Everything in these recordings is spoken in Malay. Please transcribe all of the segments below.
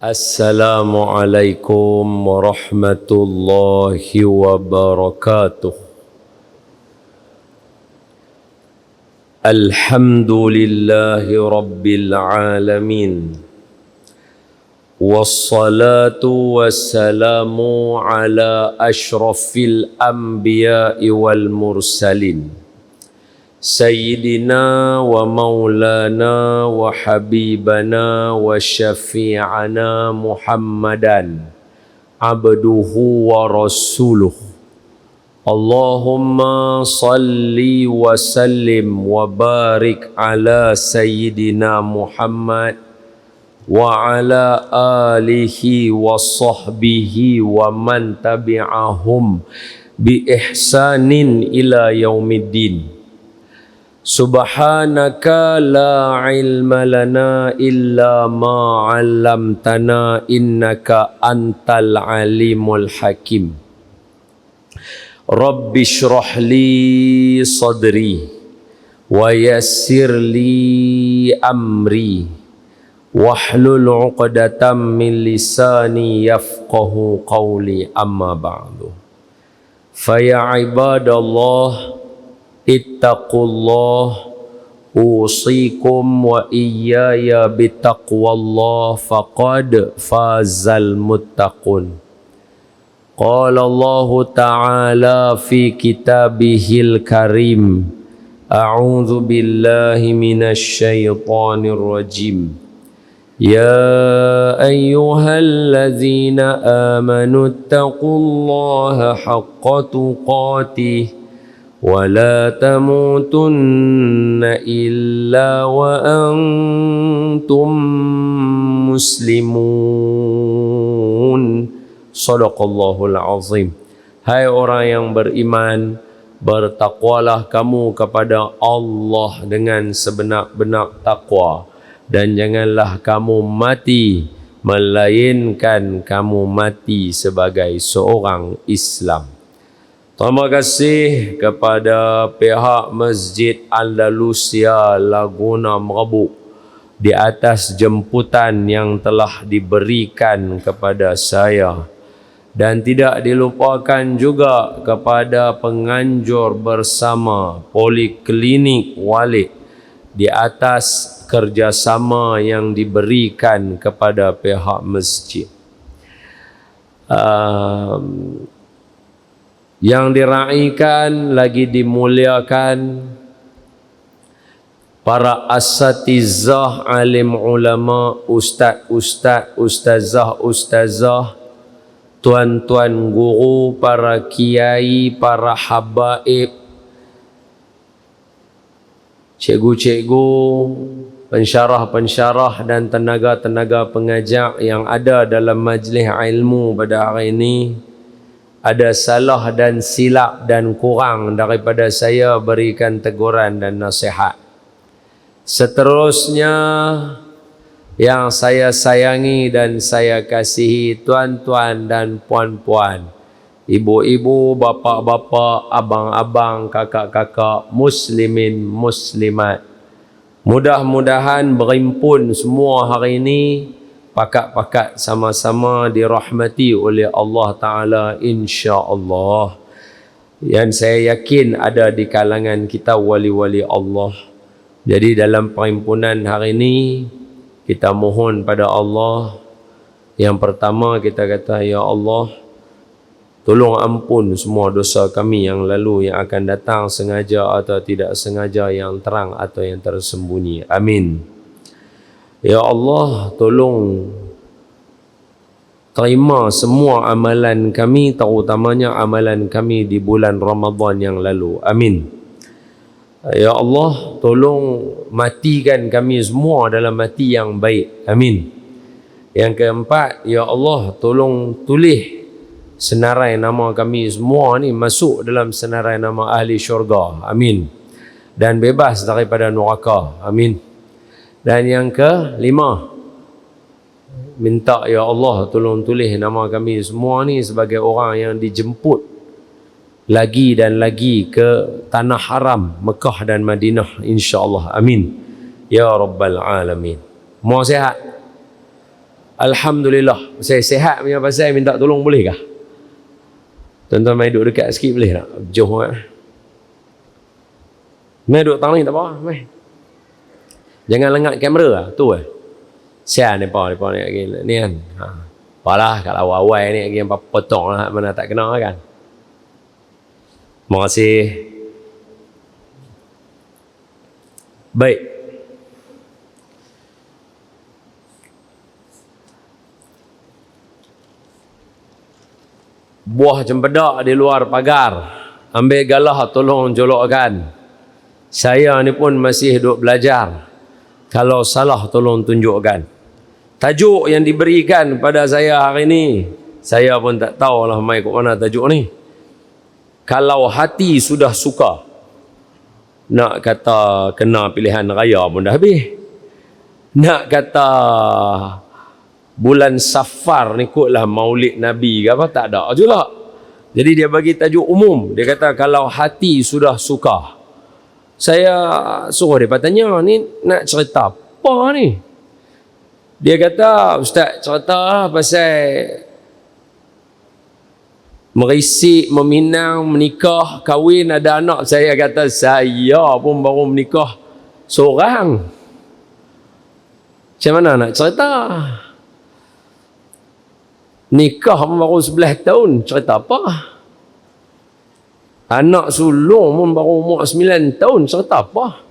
Assalamualaikum warahmatullahi wabarakatuh. Alhamdulillahi rabbil alamin. Wassalatu wassalamu ala ashrafil anbiya'i wal mursalin. Sayyidina wa maulana wa habibana wa syafi'ana Muhammadan abduhu wa rasuluh. Allahumma salli wa sallim wa barik ala Sayyidina Muhammad wa ala alihi wa sahbihi wa man tabi'ahum bi ihsanin ila yaumiddin. Subhanaka la ilma lana illa ma 'allamtana innaka antal alimul hakim. Rabbi shrah li sadri wa yassir li amri wahlul 'uqdatam min lisani yafqahu qawli amma ba'du. Fa ya ibadallah ittaqullah usikum wa iyaya bitaqwallah faqad fazal muttaqun. Qala Allah ta'ala fi kitabihil karim, a'udzu billahi minasy syaithanir rajim. Ya ayyuhalladzina amanu taqullaha haqqa tuqatih wa la tamutunna illa wa antum muslimun. Shadaqallahul azim. Hai orang yang beriman, bertakwalah kamu kepada Allah dengan sebenar-benar takwa, dan janganlah kamu mati melainkan kamu mati sebagai seorang Islam. Terima kasih kepada pihak Masjid Andalusia Laguna Merbuk di atas jemputan yang telah diberikan kepada saya, dan tidak dilupakan juga kepada penganjur bersama Poliklinik Walid di atas kerjasama yang diberikan kepada pihak masjid. Yang diraikan lagi dimuliakan para asatizah, alim ulama, ustazah, tuan-tuan guru, para kiai, para habaib, cikgu-cikgu, pensyarah-pensyarah dan tenaga-tenaga pengajar yang ada dalam majlis ilmu pada hari ini. Ada salah dan silap dan kurang daripada saya, berikan teguran dan nasihat. Seterusnya, yang saya sayangi dan saya kasihi tuan-tuan dan puan-puan, ibu-ibu, bapa-bapa, abang-abang, kakak-kakak, muslimin, muslimat, mudah-mudahan berimpun semua hari ini, pakat-pakat sama-sama dirahmati oleh Allah Ta'ala insya-Allah. Yang saya yakin ada di kalangan kita wali-wali Allah. Jadi dalam perhimpunan hari ini, kita mohon pada Allah. Yang pertama kita kata, Ya Allah, tolong ampun semua dosa kami yang lalu, yang akan datang, sengaja atau tidak sengaja, yang terang atau yang tersembunyi. Amin. Ya Allah, tolong terima semua amalan kami, terutamanya amalan kami di bulan Ramadan yang lalu. Amin. Ya Allah, tolong matikan kami semua dalam mati yang baik. Amin. Yang keempat, Ya Allah, tolong tulis senarai nama kami semua ni masuk dalam senarai nama ahli syurga. Amin. Dan bebas daripada neraka. Amin. Dan yang kelima, minta Ya Allah tolong tulis nama kami semua ni sebagai orang yang dijemput lagi dan lagi ke tanah haram Mekah dan Madinah insya-Allah. Amin ya rabbal alamin. Mau sihat? Alhamdulillah, saya sihat punya pasal minta tolong boleh kah? Tuan-tuan mai duduk dekat sikit boleh tak? Jauh kan? Mai duduk tang ni tak apa, mai. Jangan lengak kamera lah, tu Sian ni depa ni kan. Ha. Apalah kalau awal ni lagi yang potong lah mana tak kena kan. Terima kasih. Baik. Buah cempedak di luar pagar. Ambil galah tolong jolokkan. Saya ni pun masih duk belajar. Kalau salah tolong tunjukkan. Tajuk yang diberikan pada saya hari ini, saya pun tak tahu lah mai kat mana tajuk ni. Kalau hati sudah suka, nak kata kena pilihan raya pun dah habis. Nak kata bulan Safar ni kotlah maulid Nabi ke apa, tak ada juga. Jadi dia bagi tajuk umum. Dia kata kalau hati sudah suka. Saya suruh dia tanya, ni nak cerita apa ni? Dia kata, Ustaz cerita pasal merisik, meminang, menikah, kahwin, ada anak. Saya kata, saya pun baru menikah seorang. Macam mana nak cerita? Nikah pun baru 11 tahun, cerita apa? Anak sulung pun baru umur 9 tahun, cerita apa?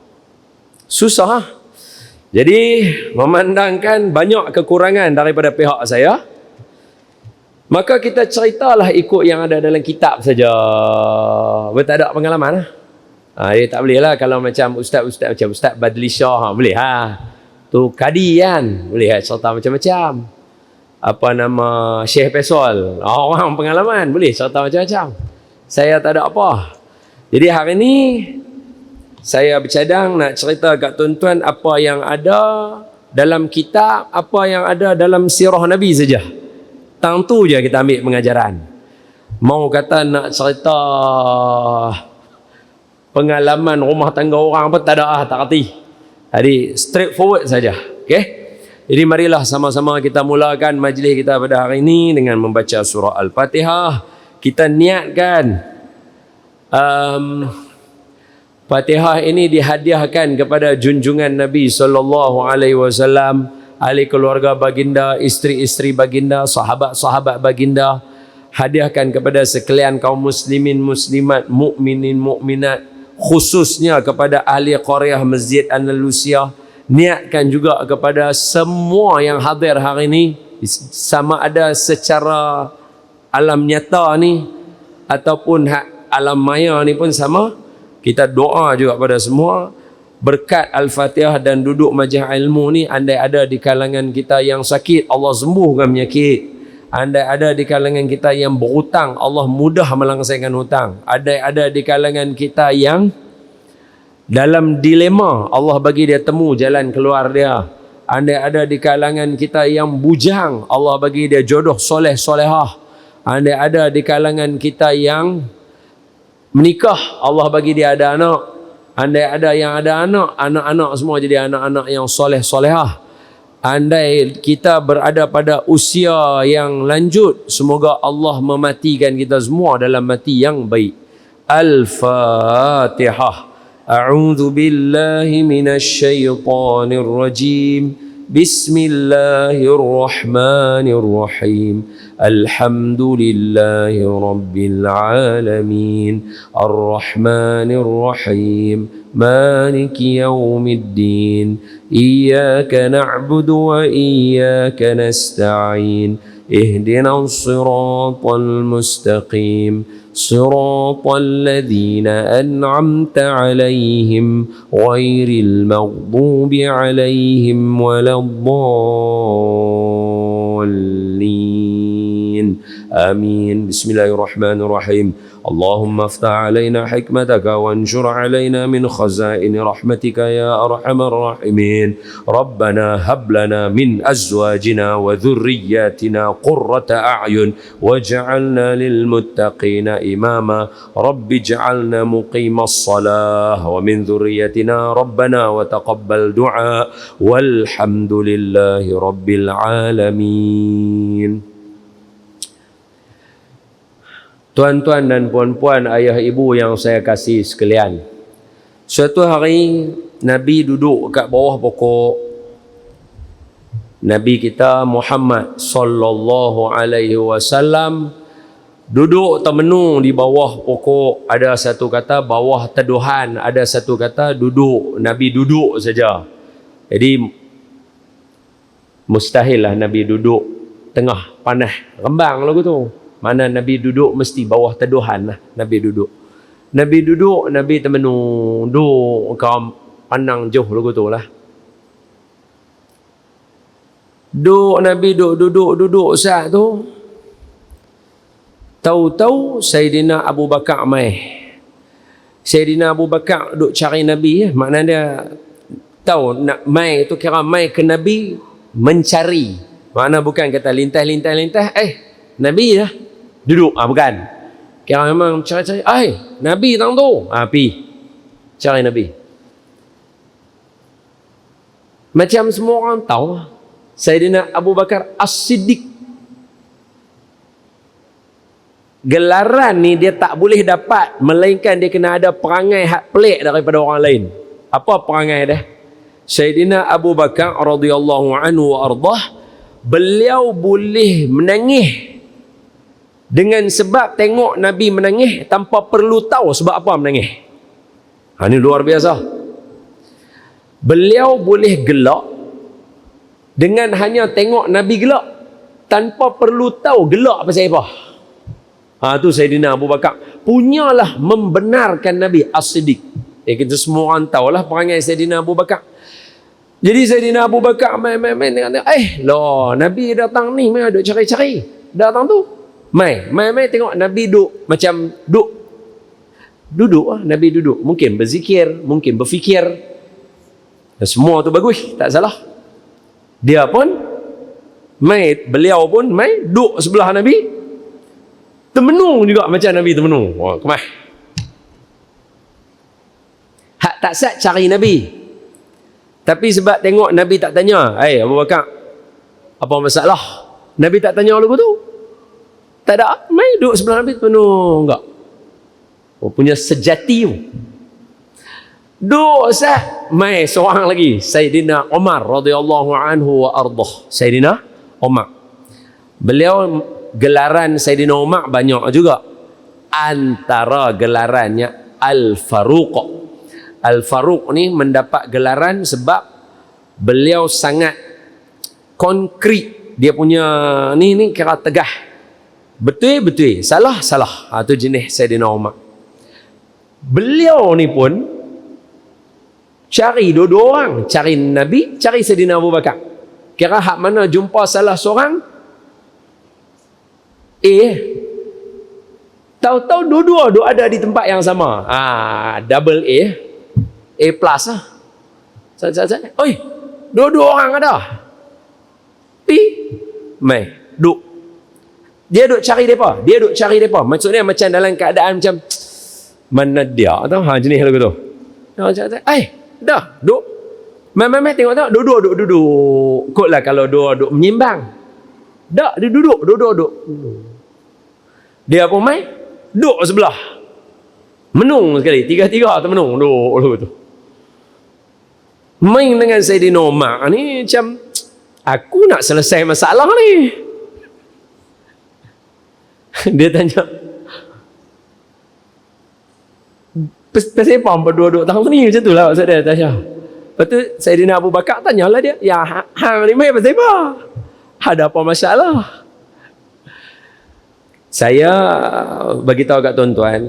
Susah. Jadi memandangkan banyak kekurangan daripada pihak saya, maka kita ceritalah ikut yang ada dalam kitab saja. Tak ada pengalaman. Dia tak boleh lah kalau macam ustaz-ustaz macam Ustaz Badli Shah, boleh tu kadi kan, boleh cerita macam-macam. Apa nama Syekh Faisal, orang pengalaman, boleh cerita macam-macam. Saya tak ada apa. Jadi hari ni saya bercadang nak cerita kat tuan-tuan apa yang ada dalam kitab, apa yang ada dalam sirah Nabi saja. Tang tu je kita ambil pengajaran. Mau kata nak cerita pengalaman rumah tangga orang pun tak ada, tak reti. Jadi straightforward saja. Okey. Jadi marilah sama-sama kita mulakan majlis kita pada hari ini dengan membaca surah Al-Fatihah. Kita niatkan Fatihah ini dihadiahkan kepada junjungan Nabi sallallahu alaihi wasallam, ahli keluarga baginda, isteri-isteri baginda, sahabat-sahabat baginda. Hadiahkan kepada sekalian kaum muslimin muslimat, mukminin mukminat, khususnya kepada ahli qaryah Masjid Andalusia. Niatkan juga kepada semua yang hadir hari ini, sama ada secara alam nyata ni ataupun alam maya ni pun sama. Kita doa juga pada semua berkat Al-Fatihah dan duduk majlis ilmu ni, andai ada di kalangan kita yang sakit, Allah sembuhkan penyakit. Andai ada di kalangan kita yang berhutang, Allah mudah melangsakan hutang. Andai ada di kalangan kita yang dalam dilema, Allah bagi dia temu jalan keluar dia. Andai ada di kalangan kita yang bujang, Allah bagi dia jodoh soleh solehah. Andai ada di kalangan kita yang menikah, Allah bagi dia ada anak. Andai ada yang ada anak, anak-anak semua jadi anak-anak yang soleh solehah. Andai kita berada pada usia yang lanjut, semoga Allah mematikan kita semua dalam mati yang baik. Al-Fatihah. A'udzu billahi minasy syaithanir rajim. Bismillahirrahmanirrahim. Alhamdulillahi rabbil alamin. Ar-Rahmanir-Rahim. Maliki yaumiddin. Iyyaka na'budu wa iyyaka nasta'in. Ihdinas siratal mustaqim. Siratal ladzina an'amta 'alaihim ghairil maghdubi 'alaihim waladdallin. آمين. بسم الله الرحمن الرحيم. اللهم افتح علينا حكمتك وانشر علينا من خزائن رحمتك يا أرحم الراحمين. ربنا هب لنا من أزواجنا وذرياتنا قرة أعين واجعلنا للمتقين إماما. رب اجعلنا مقيم الصلاة ومن ذريتنا ربنا وتقبل دعاء والحمد لله رب العالمين. Tuan-tuan dan puan-puan, ayah ibu yang saya kasih sekalian, suatu hari Nabi duduk kat bawah pokok. Nabi kita Muhammad sallallahu alaihi wasallam duduk termenung di bawah pokok. Ada satu kata bawah teduhan, ada satu kata duduk. Nabi duduk saja. Jadi mustahil lah Nabi duduk tengah panas rembang lagu tu. Mana Nabi duduk mesti bawah teduhan lah. Nabi duduk. Nabi duduk, Nabi termenung. Duduk, kau pandang jauh lagu tu lah. Duduk, Nabi duduk saat tu. Tahu-tahu Sayyidina Abu Bakar mai. Sayyidina Abu Bakar duduk cari Nabi. Maknanya dia tahu nak mai tu kira mai ke Nabi mencari. Makna bukan kata lintas. Nabi dah. Duduk, bukan. Kira memang cari-cari. Nabi tang tu. Pi. Cari Nabi. Macam semua orang tahu. Sayyidina Abu Bakar As-Siddiq. Gelaran ni dia tak boleh dapat. Melainkan dia kena ada perangai hak pelik daripada orang lain. Apa perangai dia? Sayyidina Abu Bakar radhiyallahu anhu wa ardah. Beliau boleh menangis dengan sebab tengok Nabi menangis tanpa perlu tahu sebab apa menangis. Ini luar biasa. Beliau boleh gelak dengan hanya tengok Nabi gelak tanpa perlu tahu gelak pasal apa. Tu Sayyidina Abu Bakar punyalah membenarkan Nabi As-Siddiq. Kita semua orang tahulah perangai Sayyidina Abu Bakar. Jadi Sayyidina Abu Bakar main Nabi datang ni, main duk cari-cari. Datang tu Mai tengok Nabi duduk macam duduk Nabi duduk. Mungkin berzikir, mungkin berfikir. Dan semua tu bagus, tak salah. Dia pun beliau pun duduk sebelah Nabi. Termenung juga macam Nabi termenung. Kemah. Hak tak sat cari Nabi. Tapi sebab tengok Nabi tak tanya, Abu Bakar, apa masalah? Nabi tak tanya lagu tu. Tak ada, duduk sebelah Nabi penuh enggak. Punya sejati tu. Duduk sah, seorang lagi, Sayyidina Umar radhiyallahu anhu wa ardah. Sayyidina Umar. Beliau gelaran Sayyidina Umar banyak juga. Antara gelarannya Al-Faruq. Al-Faruq ni mendapat gelaran sebab beliau sangat konkret. Dia punya ni kira tegah. Betul, salah. Tu jenis Sayyidina Umar. Beliau ni pun cari dua-dua orang. Cari Nabi, cari Sayyidina Abu Bakar. Kira hak mana jumpa salah seorang, tahu-tahu dua-dua ada di tempat yang sama. Double A plus lah. Dua-dua orang ada. Duk. Dia duk cari mereka. Maksudnya macam dalam keadaan macam mana dia tahu jenis lagu tu. Dah duk. Mai tengok duduk. Kotlah kalau dua duk menyimbang. Dak dia duduk. Dia pun duduk sebelah. Menung sekali. Tiga-tiga termenung duduk lagu tu. Main dengan Sayyidina Umar ni macam aku nak selesai masalah ni. Dia tanya, pasal apa berdua-dua tahun ni? Macam tu lah maksud dia tanya. Lepas tu Sayyidina Abu Bakar tanyalah dia, hang ni main pasal apa? Ada apa masalah? Saya bagi tahu kat tuan-tuan,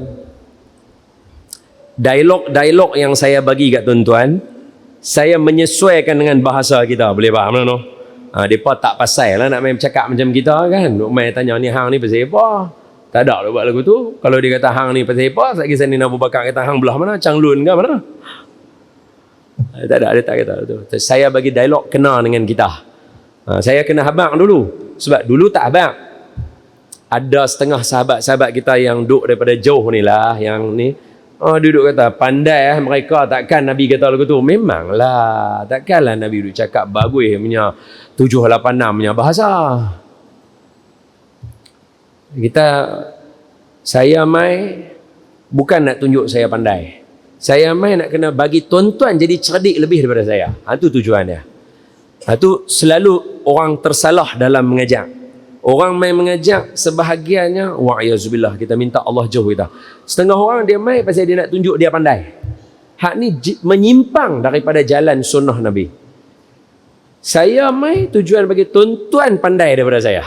dialog yang saya bagi kat tuan-tuan, saya menyesuaikan dengan bahasa kita. Boleh faham tak? Mereka tak pasal lah nak main cakap macam kita kan. Nak main tanya ni hang ni pasal apa. Tak ada lah buat lagu tu. Kalau dia kata hang ni pasal apa, saat kisah ni Abu Bakar kata hang belah mana, Changlun ke mana. Tak ada, dia tak kata tu. Saya bagi dialog kena dengan kita. Saya kena habang dulu. Sebab dulu tak habang. Ada setengah sahabat-sahabat kita yang duduk daripada jauh ni lah. Yang ni. Duduk kata, pandai mereka, takkan Nabi kata lagu tu. Memanglah. Takkanlah Nabi duduk cakap bagus punya 786 punya bahasa. Saya mai bukan nak tunjuk saya pandai. Saya mai nak kena bagi tuan-tuan jadi cerdik lebih daripada saya. Itu tujuannya. Itu selalu orang tersalah dalam mengajak. Orang mai mengajak sebahagiannya, wa'ayazubillah, kita minta Allah jauh kita. Setengah orang dia mai pasal dia nak tunjuk dia pandai. Hak ni menyimpang daripada jalan sunnah Nabi. Saya mai tujuan bagi tuan-tuan pandai daripada saya.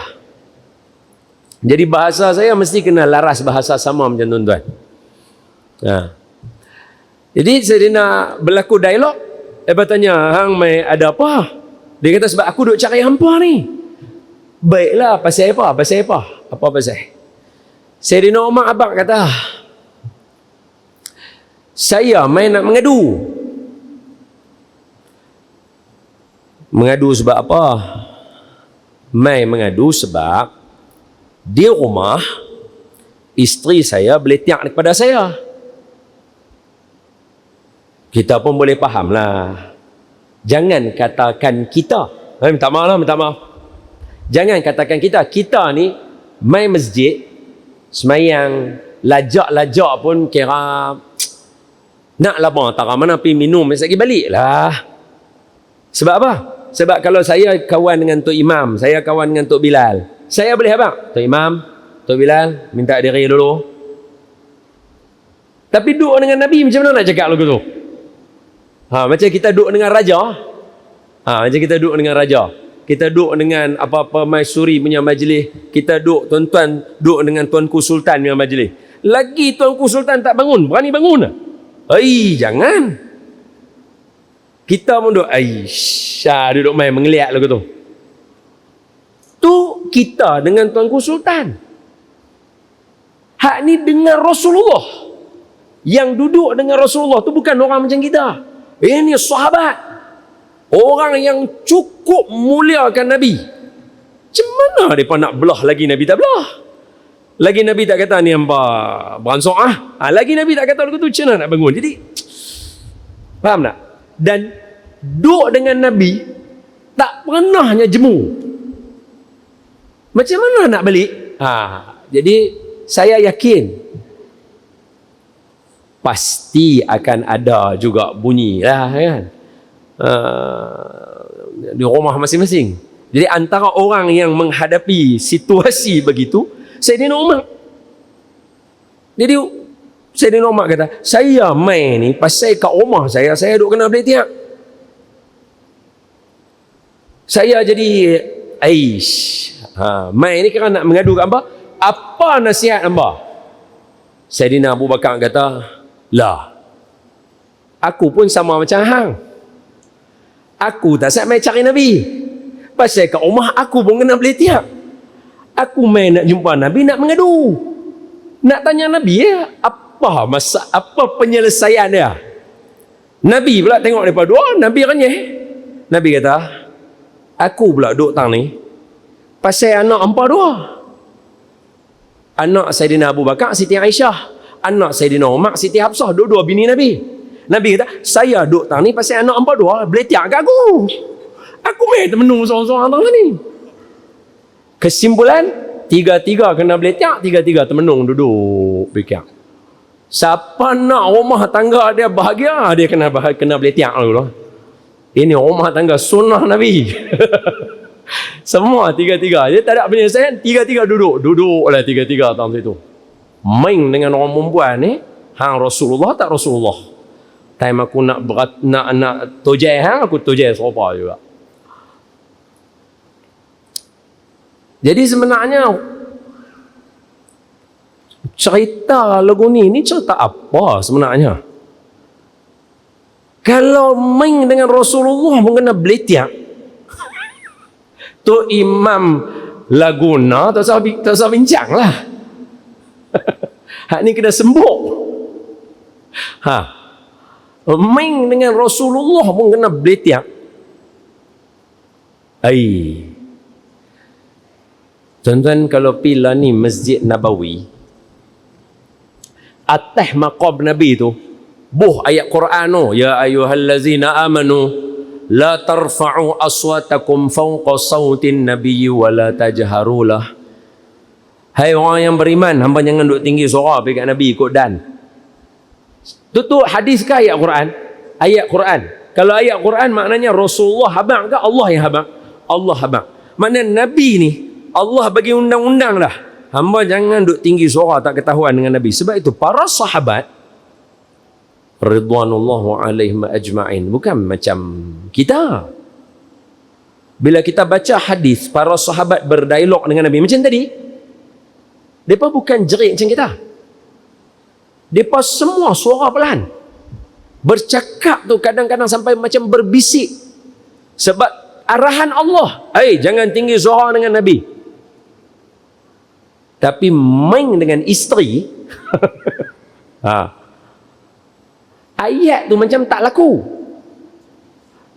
Jadi bahasa saya mesti kena laras bahasa sama macam tuan-tuan. Jadi saya nak berlaku dialog. Dia bertanya, hang mai ada apa? Dia kata sebab aku duk cari hampa ni. Baiklah, pasal apa? Pasal apa? Apa pasal? Sayyidina Umar abang kata, saya mai nak mengadu. Mengadu sebab apa? Mai mengadu sebab di rumah isteri saya beletiak kepada saya. Kita pun boleh faham lah. Jangan katakan kita. Minta maaf lah, minta maaf. Jangan katakan kita. Kita ni mai masjid, semayang, lajak-lajak pun kira nak lapar, tak mana pergi minum, mesti lagi balik lah. Sebab apa? Sebab kalau saya kawan dengan Tok Imam, saya kawan dengan Tok Bilal, saya boleh abang, Tok Imam, Tok Bilal, minta diri dulu. Tapi duduk dengan Nabi macam mana nak cakap lagu tu? Macam kita duduk dengan raja. Macam kita duduk dengan raja. Kita duduk dengan apa-apa Maisuri punya majlis. Kita duduk, tuan-tuan duduk dengan Tuanku Sultan punya majlis. Lagi Tuanku Sultan tak bangun, berani bangun tak? Jangan. Kita pun duduk, duduk main mengeliat lagu tu. Tu kita dengan Tuanku Sultan. Hak ni dengan Rasulullah. Yang duduk dengan Rasulullah tu bukan orang macam kita. Ini sahabat. Orang yang cukup muliakan Nabi. Macam mana mereka nak belah lagi Nabi tak belah? Lagi Nabi tak kata ni hampa beransok lagi Nabi tak kata lagu tu, macam mana nak bangun? Jadi faham tak? Dan duduk dengan Nabi tak pernahnya jemu. Macam mana nak balik? Jadi saya yakin pasti akan ada juga bunyi lah kan, di rumah masing-masing. Jadi antara orang yang menghadapi situasi begitu, Sayyidina Umar. Jadi Sayyidina Umar kata, saya main ni pasal kat rumah saya duk kena beletiak. Saya jadi main ni kerana nak mengadu kat hamba. Apa nasihat hamba? Sayyidina Abu Bakar kata, lah, aku pun sama macam hang. Aku tak siap main cari Nabi. Pasal kat rumah aku pun kena beletiak. Aku main nak jumpa Nabi, nak mengadu. Nak tanya Nabi apa penyelesaian dia. Nabi pula tengok mereka dua, Nabi renyeh. Nabi kata, aku pula duduk tang ni pasal anak hampa dua. Anak Sayyidina Abu Bakar, Siti Aisyah. Anak Sayyidina Umar, Siti Hafsah. Dua-dua bini Nabi. Nabi kata, saya duduk tang ni pasal anak hampa dua beletiak kat aku. Aku main termenung seorang-seorang tang ni. Kesimpulan, tiga-tiga kena beletiak, tiga-tiga termenung duduk beletiak. Siapa nak rumah tangga dia bahagia, dia kena beletiak dulu. Ini rumah tangga sunnah Nabi. Semua tiga-tiga. Dia tak ada penyelesaian, tiga-tiga duduklah tiga-tiga tang situ. Main dengan orang perempuan ni, hang Rasulullah tak Rasulullah. Time aku nak tojai hang, aku tojai serupa juga. Jadi sebenarnya cerita lagu ni cerita apa sebenarnya? Kalau main dengan Rasulullah pun kena beletiak. Tu imam Laguna tak usah bincang lah. Hak ni kena sembuk. Main dengan Rasulullah pun kena beletiak. Tuan-tuan, kalau pila ni Masjid Nabawi, atas maqam Nabi tu, ayat Quran tu, ya ayyuhallazina amanu la tarfa'u aswatakum fawqa sautin nabiyyi wa la tajharulah. Hai orang yang beriman, hamba jangan duk tinggi suara pergi kat Nabi ikut dan. Tu hadis ke ayat Quran? Ayat Quran. Kalau ayat Quran maknanya Rasulullah habaq ke Allah yang habaq? Allah habaq. Maknanya Nabi ni Allah bagi undang-undang dah. Hamba jangan duk tinggi suara tak ketahuan dengan Nabi. Sebab itu para sahabat ridwanullahu alaihim ajma'in, bukan macam kita. Bila kita baca hadis para sahabat berdialog dengan Nabi macam tadi, mereka bukan jerit macam kita. Mereka semua suara pelan. Bercakap tu kadang-kadang sampai macam berbisik. Sebab arahan Allah, jangan tinggi suara dengan Nabi. Tapi main dengan isteri ayat tu macam tak laku.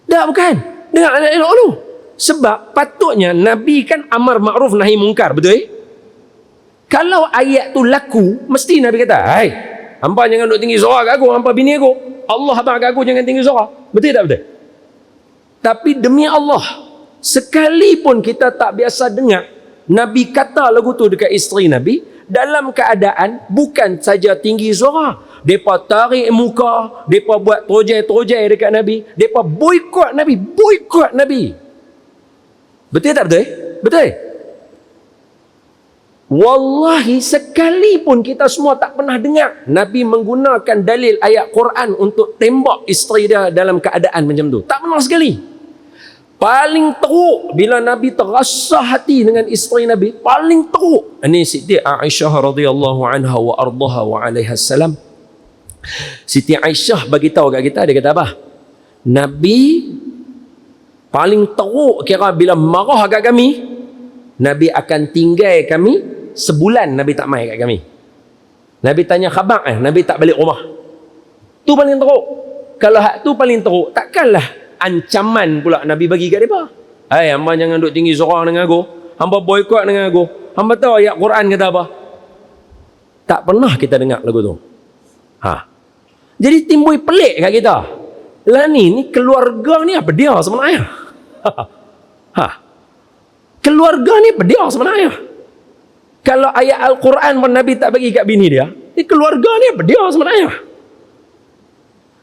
Tak, bukan. Dengar elok dulu. Sebab patutnya Nabi kan amar ma'ruf nahi mungkar, betul? Kalau ayat tu laku, mesti Nabi kata, hampa jangan duk tinggi suara kat aku, hampa bini aku. Allah habaq kat aku, jangan tinggi suara. Betul tak betul? Tapi demi Allah, sekalipun kita tak biasa dengar Nabi kata lagu tu dekat isteri Nabi, dalam keadaan bukan saja tinggi suara, mereka tarik muka, mereka buat trojai-trojai dekat Nabi, mereka boikot Nabi. Betul tak betul? Betul. Wallahi, sekalipun kita semua tak pernah dengar Nabi menggunakan dalil ayat Quran untuk tembak isteri dia dalam keadaan macam tu, tak pernah sekali. Paling teruk bila Nabi terasa hati dengan isteri Nabi, paling teruk ini Siti Aisyah radhiyallahu anha wa ardaha wa alaiha salam. Siti Aisyah bagi tahu kat kita, dia kata apa? Nabi paling teruk kira bila marah kat kami, Nabi akan tinggal kami sebulan, Nabi tak mai kat kami. Nabi tanya khabar, Nabi tak balik rumah. Tu paling teruk. Kalau hak tu paling teruk, takkanlah ancaman pula Nabi bagi kat mereka. Hamba jangan duk tinggi suara dengan aku, hamba boikot dengan aku. Hamba tahu ayat Quran kata apa? Tak pernah kita dengar lagu tu. Jadi timbul pelik kat kita. Lah ni keluarga ni apa dia sebenarnya? Keluarga ni apa dia sebenarnya? Kalau ayat Al-Quran pun Nabi tak bagi kat bini dia, ni keluarga ni apa dia sebenarnya?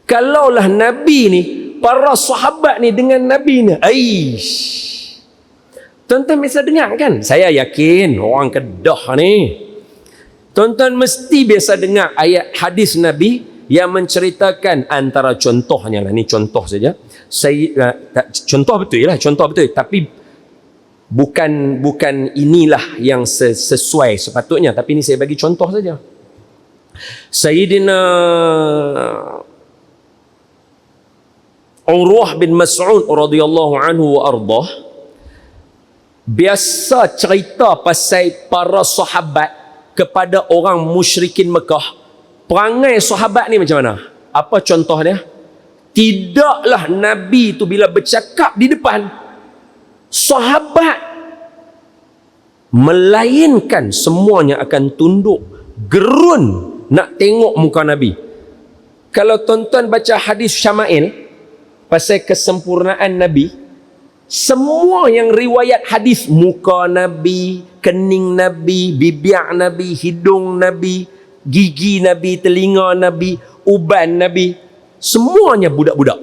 Kalaulah Nabi ni, para sahabat ni dengan Nabi ni, tuan-tuan biasa dengar kan? Saya yakin orang Kedah ni, tuan-tuan mesti biasa dengar ayat hadis Nabi yang menceritakan antara contohnya lah, ni contoh saja. Contoh betul, tapi bukan inilah yang sesuai sepatutnya, tapi ini saya bagi contoh saja. Sayyidina Urwah bin Mas'ud radhiyallahu anhu wa ardah biasa cerita pasal para sahabat kepada orang musyrikin Mekah. Perangai sahabat ni macam mana? Apa contoh dia? Tidaklah Nabi tu bila bercakap di depan sahabat, melainkan semuanya akan tunduk gerun nak tengok muka Nabi. Kalau tuan-tuan baca hadis Syama'il pasal kesempurnaan Nabi, semua yang riwayat hadis, muka Nabi, kening Nabi, bibir Nabi, hidung Nabi, gigi Nabi, telinga Nabi, uban Nabi, semuanya budak-budak.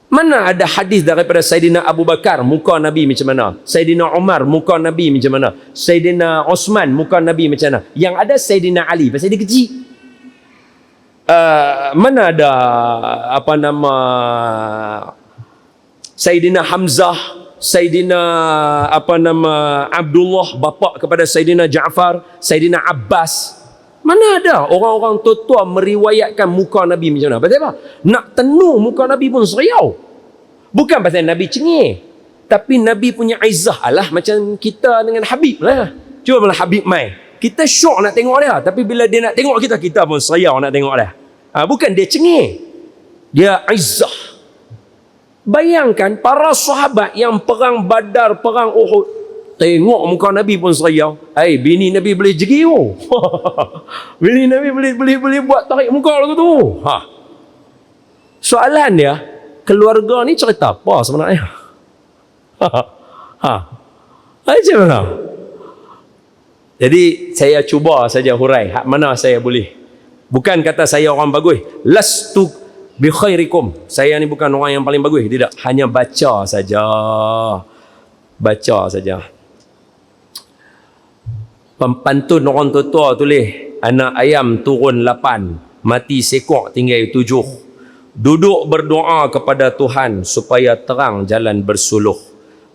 Mana ada hadis daripada Sayyidina Abu Bakar, muka Nabi macam mana? Sayyidina Umar, muka Nabi macam mana? Sayyidina Osman, muka Nabi macam mana? Yang ada Sayyidina Ali, pasal dia kecil. Mana ada Sayyidina Hamzah, Sayyidina Abdullah, bapa kepada Sayyidina Ja'far, Sayyidina Abbas. Mana ada orang-orang tua-tua meriwayatkan muka Nabi macam mana? Pasal apa? Nak tenung muka Nabi pun seriau. Bukan pasal Nabi cengih. Tapi Nabi punya izzah lah macam kita dengan Habib lah. Cuba malah Habib mai. Kita syok nak tengok dia. Tapi bila dia nak tengok kita, kita pun serayau nak tengok dia. Bukan dia cengih. Dia izzah. Bayangkan para sahabat yang perang Badar, perang Uhud. Tengok muka Nabi pun serayau. Bini Nabi boleh jegi. Bini Nabi boleh buat tarik muka lagu tu. Soalan dia, keluarga ni cerita apa sebenarnya? Macam mana? Jadi saya cuba saja hurai hak mana saya boleh. Bukan kata saya orang bagus. Lastu bi khairikum. Saya ni bukan orang yang paling bagus, tidak. Hanya baca saja. Baca saja. Pantun orang tua tulis, anak ayam turun 8, mati sekok tinggal 7. Duduk berdoa kepada Tuhan supaya terang jalan bersuluh.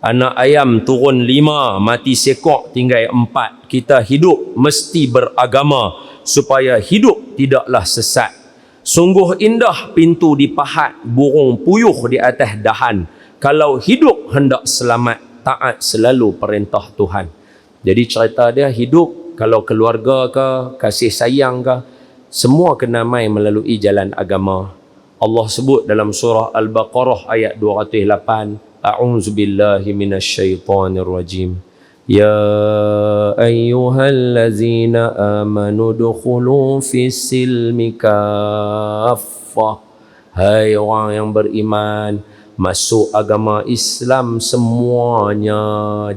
Anak ayam turun 5, mati sekok tinggal 4. Kita hidup mesti beragama supaya hidup tidaklah sesat. Sungguh indah pintu dipahat, burung puyuh di atas dahan. Kalau hidup hendak selamat, taat selalu perintah Tuhan. Jadi cerita dia hidup, kalau keluarga ke, kasih sayang ke, semua kena mai melalui jalan agama. Allah sebut dalam surah Al-Baqarah ayat 208, A'udzubillahi minasyaitonirrajim. Ya ayyuhallazina amanu dukhulu fis silmi kaffah. Hai orang yang beriman, masuk agama Islam semuanya.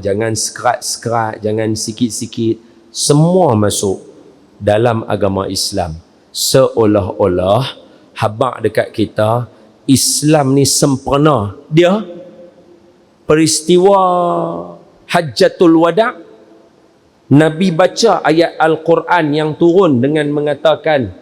Jangan sekerat-sekerat, jangan sikit-sikit. Semua masuk dalam agama Islam. Seolah-olah habaq dekat kita, Islam ni sempurna. Dia peristiwa Hajjatul Wada', Nabi baca ayat Al-Quran yang turun dengan mengatakan,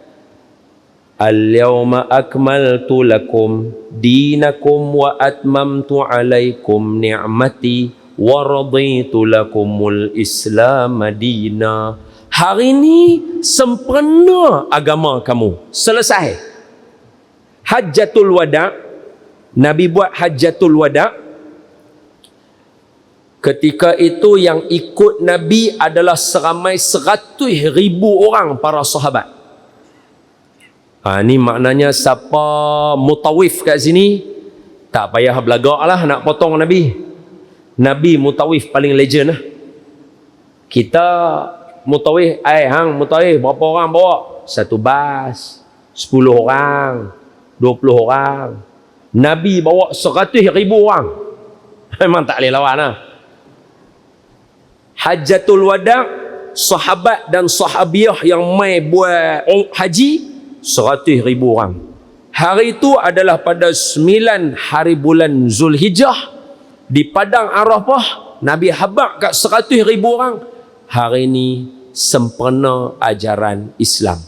Al-yawma akmaltu lakum dinakum wa atmamtu alaikum ni'mati wa raditu lakumul Islam madina. Hari ini sempurna agama kamu. Selesai. Hajjatul Wada', Nabi buat Hajjatul Wada'. Ketika itu yang ikut Nabi adalah seramai 100,000 orang para sahabat. Ni maknanya siapa mutawif kat sini, tak payah belagak lah nak potong Nabi. Nabi mutawif paling legend lah. Kita mutawif, mutawif berapa orang bawa? 1 bas, 10 orang, 20 orang. Nabi bawa 100,000 orang. Memang tak boleh lawan lah. Hajjatul Wada', sahabat dan sahabiah yang mai buat haji 100,000 orang. Hari itu adalah pada 9 hari bulan Zulhijjah. Di Padang Arafah, Nabi habaq kat 100,000 orang. Hari ini sempurna ajaran Islam.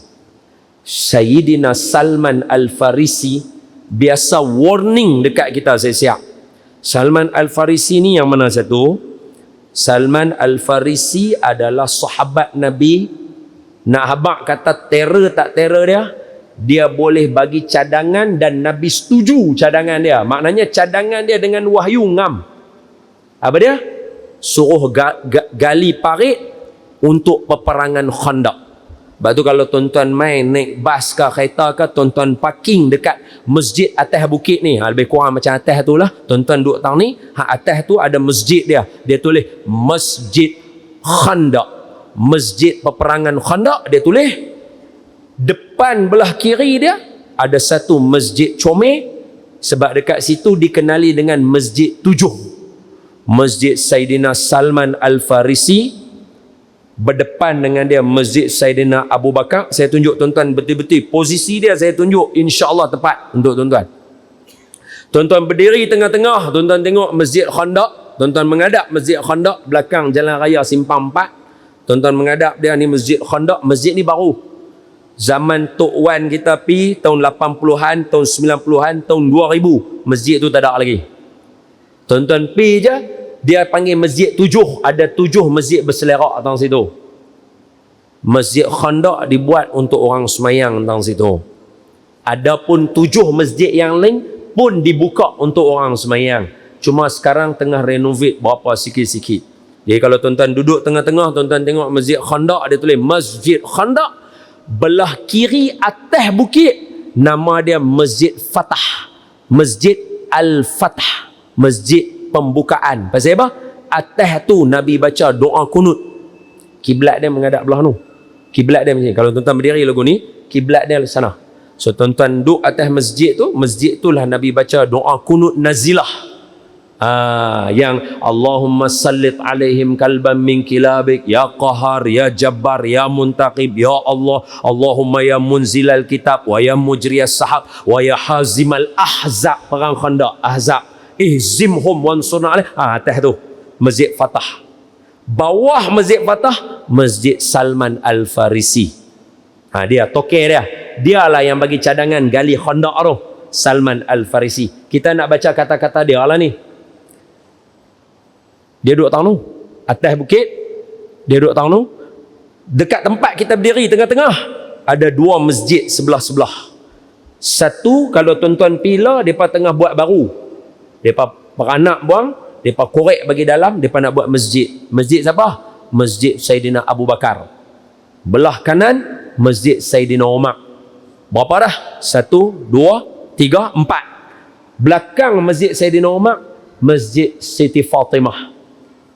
Sayyidina Salman Al-Farisi biasa warning dekat kita siap-siap. Salman Al-Farisi ni yang mana satu? Salman Al-Farisi adalah sahabat Nabi. Nak habaq kata terror tak terror dia boleh bagi cadangan dan Nabi setuju cadangan dia. Maknanya cadangan dia dengan wahyu ngam. Apa dia? Suruh gali parit untuk peperangan Khandaq. Sebab tu kalau tuan-tuan main naik bas ke kereta ke, tuan-tuan parking dekat masjid atas bukit ni, lebih kurang macam atas tu lah, tuan-tuan duduk tang ni, atas tu ada masjid dia tulis Masjid Khandaq, masjid peperangan Khandaq. Dia tulis depan belah kiri dia ada satu masjid comel, sebab dekat situ dikenali dengan Masjid 7, Masjid Sayyidina Salman Al-Farisi. Berdepan dengan dia Masjid Sayyidina Abu Bakar. Saya tunjuk tuan-tuan betul-betul posisi dia, saya tunjuk, insya-Allah tepat untuk tuan-tuan. Tuan-tuan berdiri tengah-tengah, tuan-tuan tengok Masjid Khandaq, tuan-tuan menghadap Masjid Khandaq, belakang Jalan Raya Simpang 4. Tuan-tuan menghadap dia, ni Masjid Khandaq. Masjid ni baru. Zaman Tok Wan kita pi tahun 80-an, tahun 90-an, tahun 2000, masjid tu tak ada lagi. Tuan-tuan pi je, dia panggil Masjid 7. Ada 7 masjid berselerak tang situ. Masjid Khandaq dibuat untuk orang semayang tang situ. Adapun 7 masjid yang lain pun dibuka untuk orang semayang. Cuma sekarang tengah renovate berapa sikit-sikit. Jadi kalau tuan-tuan duduk tengah-tengah, tuan-tuan tengok Masjid Khandaq, dia tulis Masjid Khandaq, belah kiri atas bukit nama dia Masjid Fatah, Masjid Al-Fatah, masjid pembukaan. Pasal apa? Atas tu Nabi baca doa kunut. Kiblat dia menghadap belah tu. Kiblat dia macam ni. Kalau tuan-tuan berdiri lagu ni, kiblat dia sana. So tuan-tuan duduk atas masjid tu lah Nabi baca doa kunut nazilah. Yang Allahumma sallit alaihim kalban min kilabik ya qahar ya jabbar ya muntaqib ya Allah, Allahumma ya munzilal kitab wa ya mujriyas sahab wa ya hazimal ahzab, perang Khandaq ahzab, ihzimhum wansurna alaih. Atas tu Masjid Fatah. Bawah Masjid Fatah Masjid Salman Al-Farisi. Dia toke dia lah yang bagi cadangan gali Khandaq tu, Salman Al-Farisi. Kita nak baca kata-kata dia lah ni. Dia duduk tang tu atas bukit, dia duduk tang tu. Dekat tempat kita berdiri tengah-tengah ada dua masjid sebelah-sebelah. Satu kalau tuan-tuan pila depa tengah buat baru, depa beranak buang, depa korek bagi dalam, depa nak buat masjid. Masjid siapa? Masjid Saidina Abu Bakar. Belah kanan Masjid Saidina Umar. Berapa dah? 1, 2, 3, 4. Belakang Masjid Saidina Umar Masjid Siti Fatimah.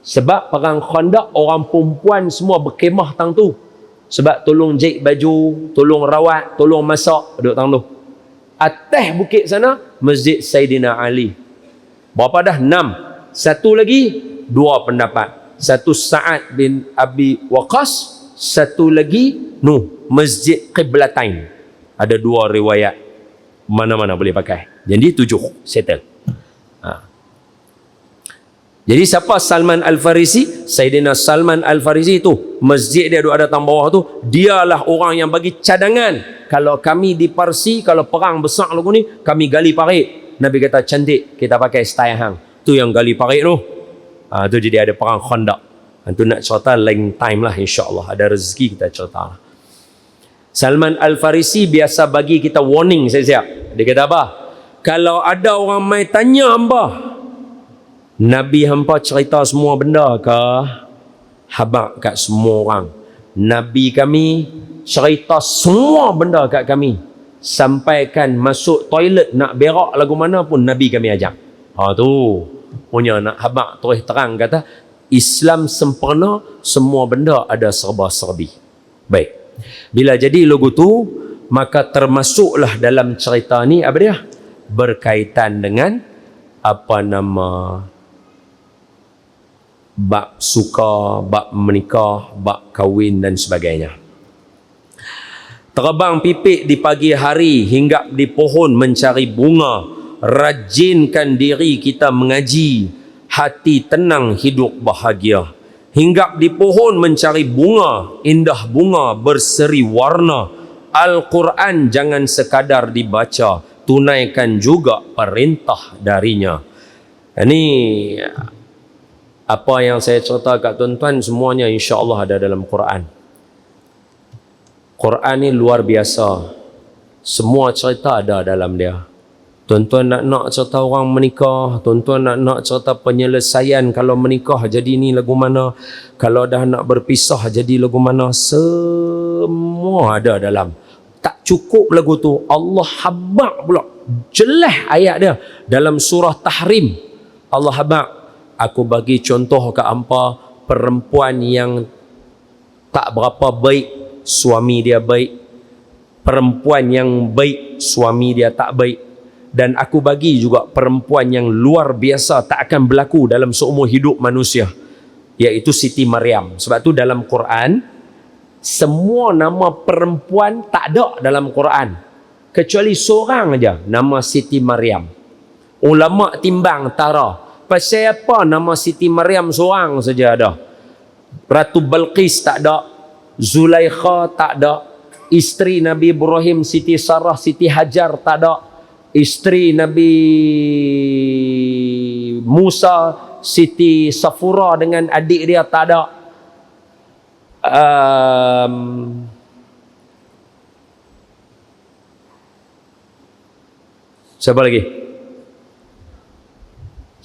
Sebab perang Khandaq orang perempuan semua berkemah tang tu. Sebab tolong jahit baju, tolong rawat, tolong masak, duduk tang tu. Atas bukit sana Masjid Saidina Ali. Berapa dah? 6. Satu lagi 2 pendapat. Satu Sa'ad bin Abi Waqqas, satu lagi Masjid Qiblatain. Ada 2 riwayat. Mana-mana boleh pakai. Jadi 7 settle. Jadi siapa Salman Al-Farisi? Saidina Salman Al-Farisi tu, masjid dia ada tang bawah tu, dialah orang yang bagi cadangan. Kalau kami di Parsi, kalau perang besar lagu ni, kami gali parit. Nabi kata cantik, kita pakai style hang. Tu yang gali parit tu. Tu jadi ada perang Khandaq. Itu nak cerita lain time lah, insya-Allah. Ada rezeki kita cerita lah. Salman Al-Farisi biasa bagi kita warning siap-siap. Dia kata apa? Kalau ada orang mai tanya hamba, Nabi hampa cerita semua benda ke? Habaq kat semua orang. Nabi kami cerita semua benda kat kami. Sampaikan masuk toilet nak berak lagu mana pun Nabi kami ajak. Tu punya nak habaq terus terang kata Islam sempurna, semua benda ada serba-serbi. Baik. Bila jadi lagu tu, maka termasuklah dalam cerita ni apa dia? Berkaitan dengan apa nama bab suka, bab menikah, bab kahwin dan sebagainya. Terbang pipik di pagi hari, hinggap di pohon mencari bunga, rajinkan diri kita mengaji, hati tenang hidup bahagia. Hinggap di pohon mencari bunga, indah bunga berseri warna. Al-Quran jangan sekadar dibaca, tunaikan juga perintah darinya. Ini apa yang saya cerita kat tuan-tuan semuanya insya-Allah ada dalam Quran. Quran ni luar biasa. Semua cerita ada dalam dia. Tuan-tuan nak cerita orang menikah, tuan-tuan nak cerita penyelesaian kalau menikah jadi ni lagu mana, kalau dah nak berpisah jadi lagu mana, semua ada dalam. Tak cukup lagu tu, Allah habaq pula jelas ayat dia dalam surah Tahrim. Allah habaq, aku bagi contoh ke hampa perempuan yang tak berapa baik, suami dia baik. Perempuan yang baik, suami dia tak baik. Dan aku bagi juga perempuan yang luar biasa tak akan berlaku dalam seumur hidup manusia, iaitu Siti Maryam. Sebab tu dalam Quran, semua nama perempuan tak ada dalam Quran. Kecuali seorang aja, nama Siti Maryam. Ulama timbang tara. Pasal apa nama Siti Maryam seorang saja ada? Ratu Balqis tak ada, Zulaikha tak ada, isteri Nabi Ibrahim Siti Sarah, Siti Hajar tak ada, isteri Nabi Musa Siti Safura dengan adik dia tak ada. Siapa lagi?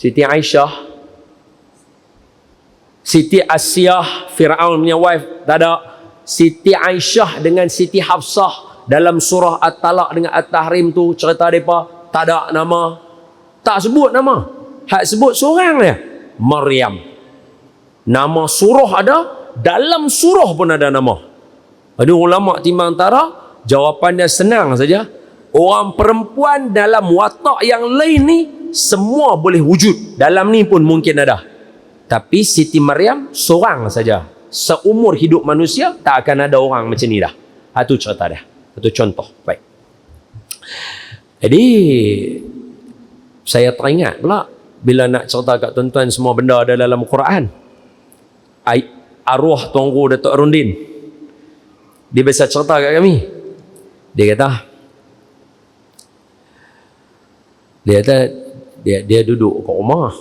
Siti Aisyah, Siti Asyah, Fir'aun punya wife, tak ada. Siti Aisyah dengan Siti Hafsah dalam surah At-Talaq dengan At-Tahrim tu cerita mereka tak ada nama, tak sebut nama, hak sebut seorang dia, Maryam. Nama surah ada, dalam surah pun ada nama. Ada ulama timbang tara, jawapannya senang saja. Orang perempuan dalam watak yang lain ni semua boleh wujud, dalam ni pun mungkin ada. Tapi Siti Maryam seorang saja. Seumur hidup manusia tak akan ada orang macam ni dah. Itu cerita dia. Itu contoh. Baik. Jadi saya teringat pula bila nak cerita kat tuan-tuan semua benda ada dalam Quran. Arwah Tuanku Datuk Arundin, dia biasa cerita kat kami. Dia kata dia duduk kat rumah,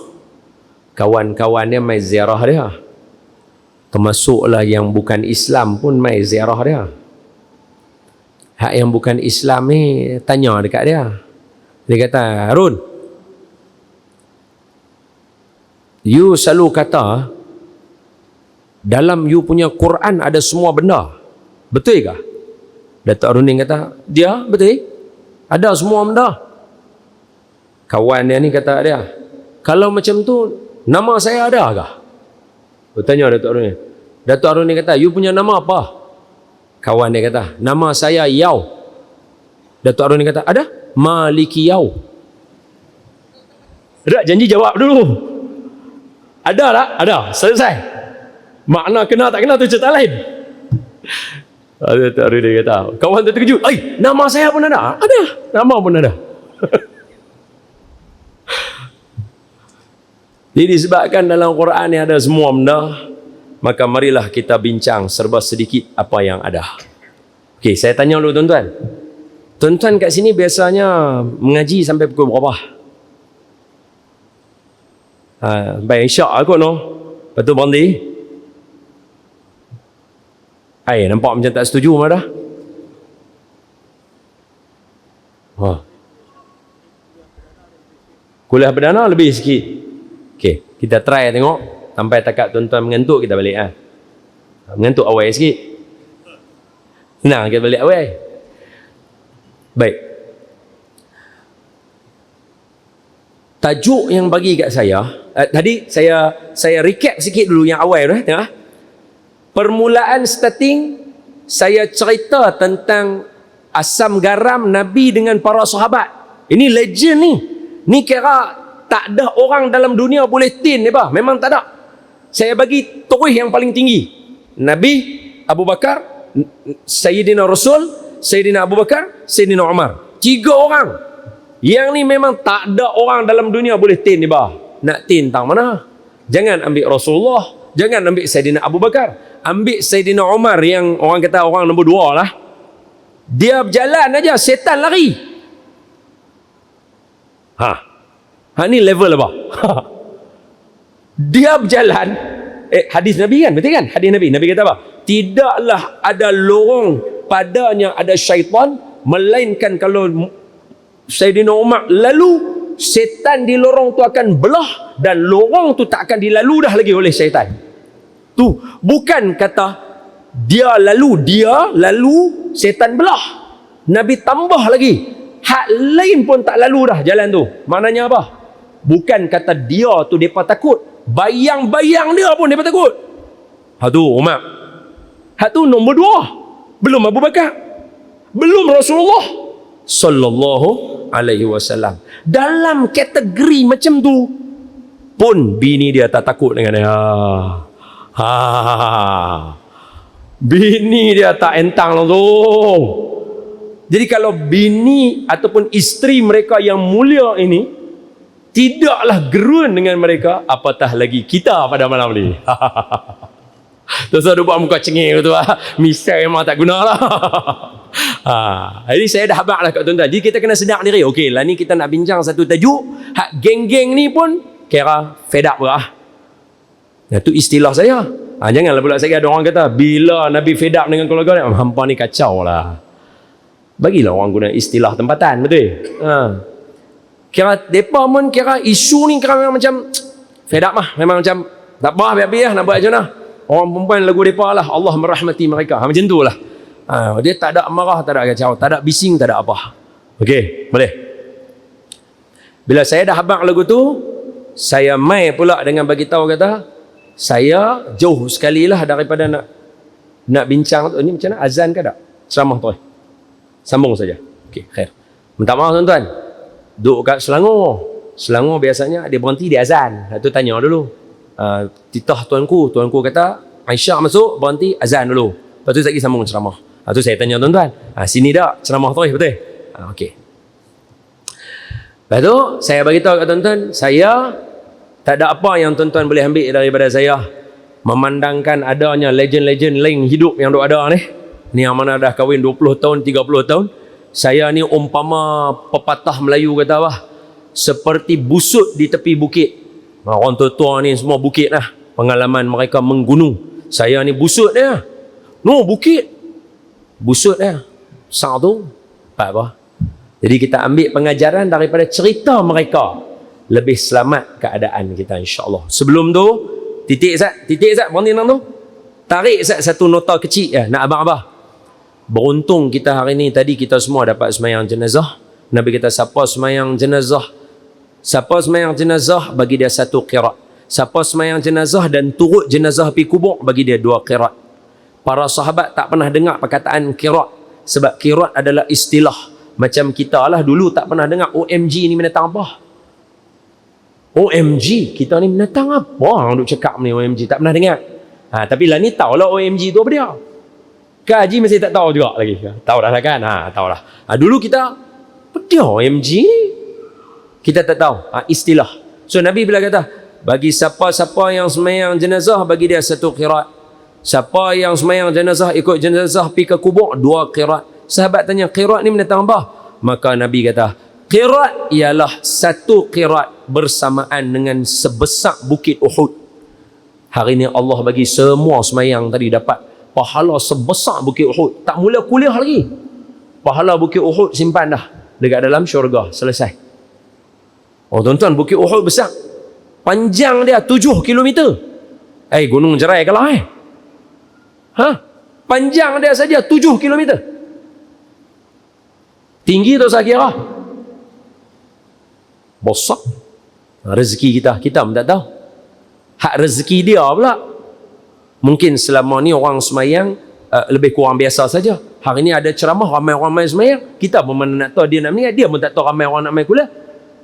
kawan-kawan dia mai ziarah dia, termasuklah yang bukan Islam pun mai ziarah dia. Hak yang bukan Islam ni tanya dekat dia. Dia kata, Harun, you selalu kata dalam you punya Quran ada semua benda, betul ke? Datuk Arundin kata, dia betul, ada semua benda. Kawan dia ni kata dia, kalau macam tu nama saya ada kah? Bertanya Datuk Arundin. Datuk Arundin kata, you punya nama apa? Kawan dia kata, nama saya Yau. Datuk Arundin kata, ada? Maliki Yau. Ada, janji jawab dulu. Ada tak? Ada. Selesai. Makna kena tak kena tu cerita lain. Datuk Arundin kata, kawan tu terkejut. Nama saya pun ada? Ada. Nama pun ada. Jadi disebabkan dalam Quran ni ada semua benda, maka marilah kita bincang serba sedikit apa yang ada. Okey, saya tanya dulu tuan-tuan. Tuan-tuan kat sini biasanya mengaji sampai pukul berapa? Baik, insya' aku no. Lepas tu berhenti. Nampak macam tak setuju mah dah. Kuliah perdana lebih sikit. Okey, kita try tengok sampai takat tuan-tuan mengantuk kita balik. Mengantuk awal sikit. Senang kita balik awal. Baik. Tajuk yang bagi kat saya, tadi saya recap sikit dulu yang awal tu, tengok. Permulaan starting saya cerita tentang asam garam Nabi dengan para sahabat. Ini legend ni. Ni kira tak ada orang dalam dunia boleh tin ni bah. Memang tak ada. Saya bagi tarikh yang paling tinggi. Nabi, Abu Bakar, Sayyidina Rasul, Sayyidina Abu Bakar, Sayyidina Umar. 3 orang. Yang ni memang tak ada orang dalam dunia boleh tin ni bah. Nak tin tang mana? Jangan ambil Rasulullah, jangan ambil Sayyidina Abu Bakar, ambil Sayyidina Umar yang orang kata orang nombor 2 lah. Dia berjalan aja, setan lari. Ni level apa? Dia berjalan. Hadis Nabi kan? Betul kan? Hadis Nabi. Nabi kata apa? Tidaklah ada lorong padanya ada syaitan, melainkan kalau Sayyidina Umar lalu, setan di lorong tu akan belah dan lorong tu tak akan dilalu dah lagi oleh syaitan. Tu bukan kata dia lalu setan belah. Nabi tambah lagi, hak lain pun tak lalu dah jalan tu. Maknanya apa? Bukan kata dia tu depa takut, bayang-bayang dia pun depa takut. Tu Umar. Hak tu nombor 2. Belum Abu Bakar, belum Rasulullah sallallahu alaihi wasallam. Dalam kategori macam tu pun bini dia tak takut dengan dia. Bini dia tak entang langsung. Jadi kalau bini ataupun isteri mereka yang mulia ini tidaklah gerun dengan mereka, apatah lagi kita pada malam ni. Terus ada buat muka cengeng tu lah. Misal memang tak guna lah. Jadi saya dah habaq lah kat tuan-tuan. Jadi kita kena sedar diri. Okey lah, ni kita nak bincang satu tajuk. Hak geng-geng ni pun kira fed up lah. Itu istilah saya. Janganlah pula saya ada orang kata bila Nabi fed up dengan keluarga dia, hampa ni kacau lah. Bagilah orang guna istilah tempatan, betul? Kira depa pun kira isu ni kira memang macam fed up lah, memang macam tak apa habis-habis lah nak buat macam mana. Orang perempuan lagu depa lah, Allah merahmati mereka. Macam tu lah. Dia tak ada marah, tak ada kacau, tak ada bising, tak ada apa. Okey, boleh. Bila saya dah habaq lagu tu, saya mai pula dengan bagi tahu kata, saya jauh sekali lah daripada nak bincang tu. Ni macam mana? Azan ke tak? Ceramah tu. Sambung saja. Okey, khair. Minta maaf tuan-tuan. Duduk kat Selangor. Selangor biasanya dia berhenti di azan. Itu tanya dulu. Titah tuanku kata, Aisyah masuk, berhenti azan dulu. Lepas tu lagi sambung ceramah. Itu saya tanya tuan-tuan. Sini tak ceramah tu betul? Okey. Lepas tu saya bagi tahu kat tuan-tuan, saya tak ada apa yang tuan-tuan boleh ambil daripada saya memandangkan adanya legend-legend lain hidup yang ada ni. Ni yang mana dah kahwin 20 tahun, 30 tahun. Saya ni umpama pepatah Melayu kata apa? Seperti busut di tepi bukit. Orang tua-tua ni semua bukit lah. Pengalaman mereka menggunung. Saya ni busut dia. No, bukit. Busut dia. Sang tu. Apa? Jadi kita ambil pengajaran daripada cerita mereka. Lebih selamat keadaan kita insya-Allah. Sebelum tu, titik Zat, berhenti nang tu. Tarik Zat satu nota kecil nak abang-abang. Beruntung kita hari ni tadi kita semua dapat semayang jenazah. Nabi kata siapa semayang jenazah bagi dia satu qirat. Siapa semayang jenazah dan turut jenazah pergi kubur bagi dia 2 qirat. Para sahabat tak pernah dengar perkataan qirat sebab qirat adalah istilah. Macam kita lah dulu tak pernah dengar OMG ni binatang apa. OMG, kita ni binatang apa? Orang duk cakap ni OMG tak pernah dengar. Tapi lah ni tahulah OMG tu apa dia. Kak Haji masih tak tahu juga lagi. Tahu dah kan? Tahu dah. Dulu kita, apa dia OMG? Kita tak tahu. Istilah. So Nabi bila kata, bagi siapa-siapa yang semayang jenazah, bagi dia 1 qirat. Siapa yang semayang jenazah, ikut jenazah pergi ke kubur, 2 qirat. Sahabat tanya, qirat ni binatang apa? Maka Nabi kata, qirat ialah 1 qirat bersamaan dengan sebesar bukit Uhud. Hari ni Allah bagi semua semayang tadi dapat pahala sebesar bukit Uhud. Tak mula kuliah lagi. Pahala bukit Uhud simpan dah dekat dalam syurga. Selesai. Oh tuan-tuan, bukit Uhud besar. Panjang dia 7 km. Gunung Jerai kalah Panjang dia saja 7 km. Tinggi tu saya kira. Besar. Rezeki kita pun tak tahu. Hak rezeki dia pula. Mungkin selama ni orang semayang lebih kurang biasa saja. Hari ni ada ceramah, ramai-ramai semayang. Kita pun mana nak tahu dia nak meninggal. Dia pun tak tahu ramai orang nak main kuliah.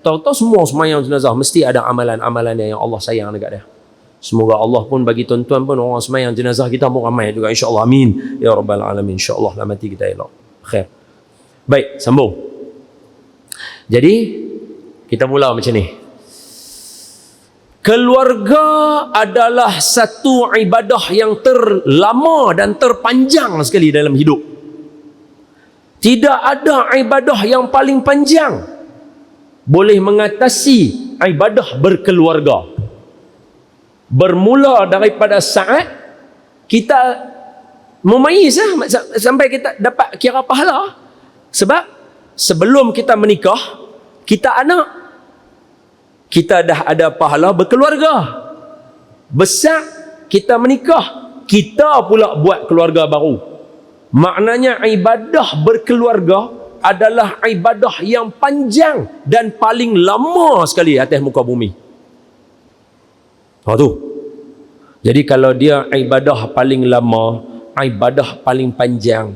Tahu-tahu semua semayang jenazah. Mesti ada amalan-amalan yang Allah sayang dekat dia. Semoga Allah pun bagi tuan-tuan pun orang semayang jenazah kita pun ramai juga. InsyaAllah. Amin. Ya Rabbal Alamin. InsyaAllah lah mati kita elok. Khair. Baik, sambung. Jadi, kita mula macam ni. Keluarga adalah satu ibadah yang terlama dan terpanjang sekali dalam hidup. Tidak ada ibadah yang paling panjang boleh mengatasi ibadah berkeluarga. Bermula daripada saat kita memayis sampai kita dapat kira pahala. Sebab sebelum kita menikah, kita anak, kita dah ada pahala berkeluarga. Besar kita menikah, kita pula buat keluarga baru. Maknanya ibadah berkeluarga adalah ibadah yang panjang dan paling lama sekali atas muka bumi. Tu. Jadi kalau dia ibadah paling lama, ibadah paling panjang,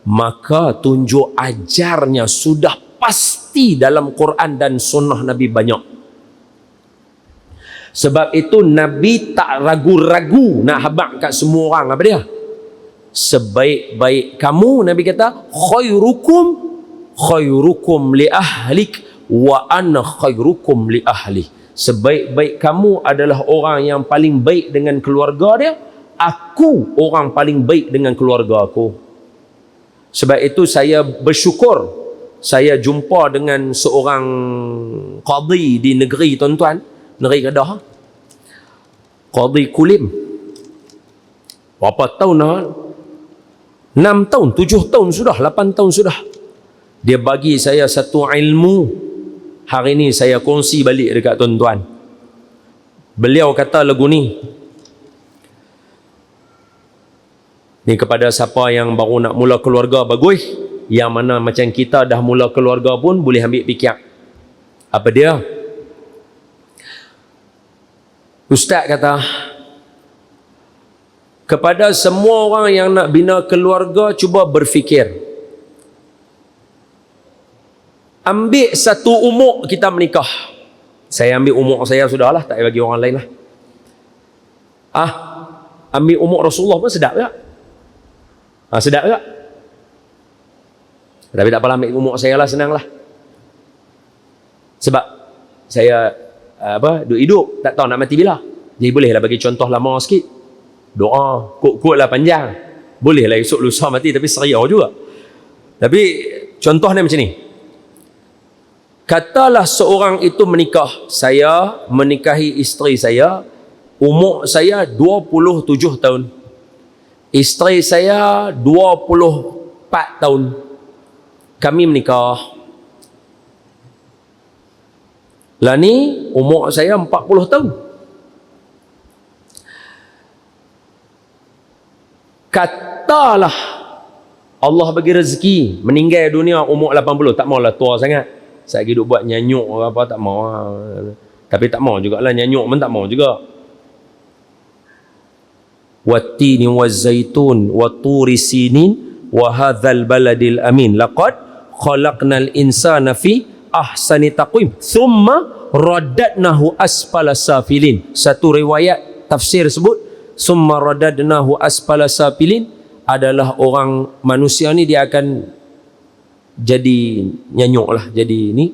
maka tunjuk ajarnya sudah pasti dalam Quran dan sunnah Nabi banyak. Sebab itu Nabi tak ragu-ragu nak habaq kat semua orang. Apa dia? Sebaik-baik kamu, Nabi kata, khairukum li ahlik wa ana khairukum li ahli. Sebaik-baik kamu adalah orang yang paling baik dengan keluarga dia. Aku orang paling baik dengan keluarga aku. Sebab itu saya bersyukur saya jumpa dengan seorang qadi di negeri tuan-tuan, negeri Kedah, Qadi Kulim. Berapa tahun dah? 6 tahun, 7 tahun sudah, 8 tahun sudah. Dia bagi saya satu ilmu Hari ni saya kongsi balik dekat tuan-tuan. Beliau kata lagu ni kepada siapa yang baru nak mula keluarga bagus, yang mana macam kita dah mula keluarga pun boleh ambil fikir. Apa dia? Ustaz kata, kepada semua orang yang nak bina keluarga, cuba berfikir. Ambil satu umur kita menikah. Saya ambil umur saya sudahlah, tak payah bagi orang lain lah. Ambil umur Rasulullah pun sedap tak? Sedap tak? Tapi tak apalah, ambil umur saya lah, senang lah. Sebab saya duk hidup, tak tahu nak mati bila. Jadi bolehlah bagi contoh lama sikit. Doa, kut-kut lah panjang. Bolehlah esok lusa mati, tapi seriau juga. Tapi contoh ni macam ni. Katalah seorang itu menikah. Saya menikahi isteri saya, umur saya 27 tahun. Isteri saya 24 tahun. Kami menikah. Lah ni umur saya 40 tahun. Katalah Allah bagi rezeki meninggal dunia umur 80, tak maulah tua sangat. Saya hidup buat nyanyuk apa, tak mau. Tapi tak mau jugalah, nyanyuk pun tak mau juga. Wattini wazzaitun watturi sinin wa hadzal baladil amin laqad khalaqnal insana fi ahsani taqwim thumma radadnahu asfala safilin. Satu riwayat tafsir sebut summa radadnahu asfala safilin adalah orang manusia ni dia akan jadi nyanyuk lah, jadi ni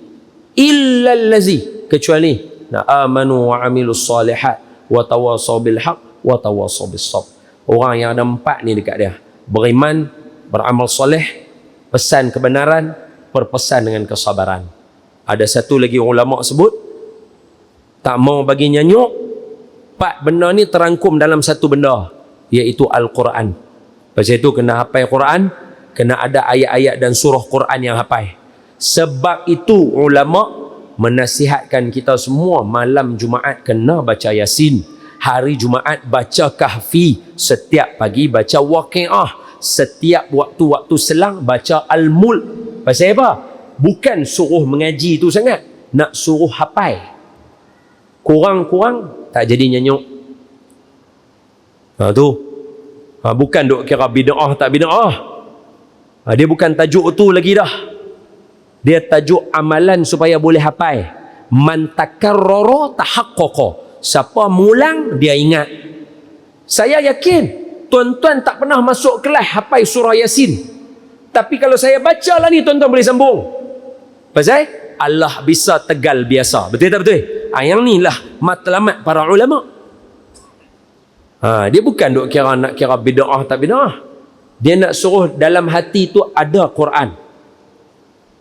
illal lazi, kecuali amanu wa amilus salihat wa tawasaw bil haq wa tawasaw bis sabr. Orang yang ada 4 ni dekat dia: beriman, beramal soleh, pesan kebenaran, berpesan dengan kesabaran. Ada satu lagi ulama sebut tak mau bagi nyanyuk. 4 benda ni terangkum dalam satu benda, iaitu Al-Quran. Pasal itu kena hafal Quran, kena ada ayat-ayat dan surah Quran yang hafal. Sebab itu ulama menasihatkan kita semua malam Jumaat kena baca Yasin, hari Jumaat baca Kahfi, setiap pagi baca Waqiah, setiap waktu-waktu selang baca Al-Mulk. Pasal apa? Bukan suruh mengaji tu sangat, nak suruh hafal. Kurang-kurang tak jadi nyanyuk. Bukan duk kira bid'ah tak bid'ah. Dia bukan tajuk tu lagi dah. Dia tajuk amalan supaya boleh hafal. Man takarrara tahaqqaqa. Siapa mulang dia ingat. Saya yakin tuan-tuan tak pernah masuk kelas hafal surah Yasin. Tapi kalau saya baca lah ni, tuan-tuan boleh sambung. Pasal Allah bisa tegal biasa. Betul tak betul? Yang ni lah matlamat para ulama. Dia bukan duk kira nak kira bid'ah tak bid'ah. Dia nak suruh dalam hati tu ada Quran,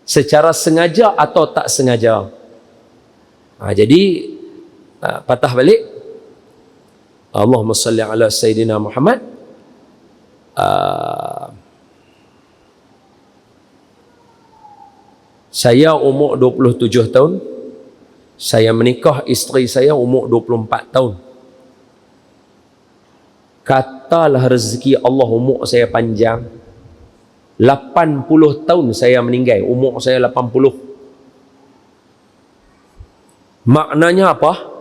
secara sengaja atau tak sengaja. Jadi patah balik. Allahumma salli ala Sayyidina Muhammad. Saya umur 27 tahun. Saya menikah isteri saya umur 24 tahun. Katalah rezeki Allah umur saya panjang, 80 tahun saya meninggal, umur saya 80. Maknanya apa?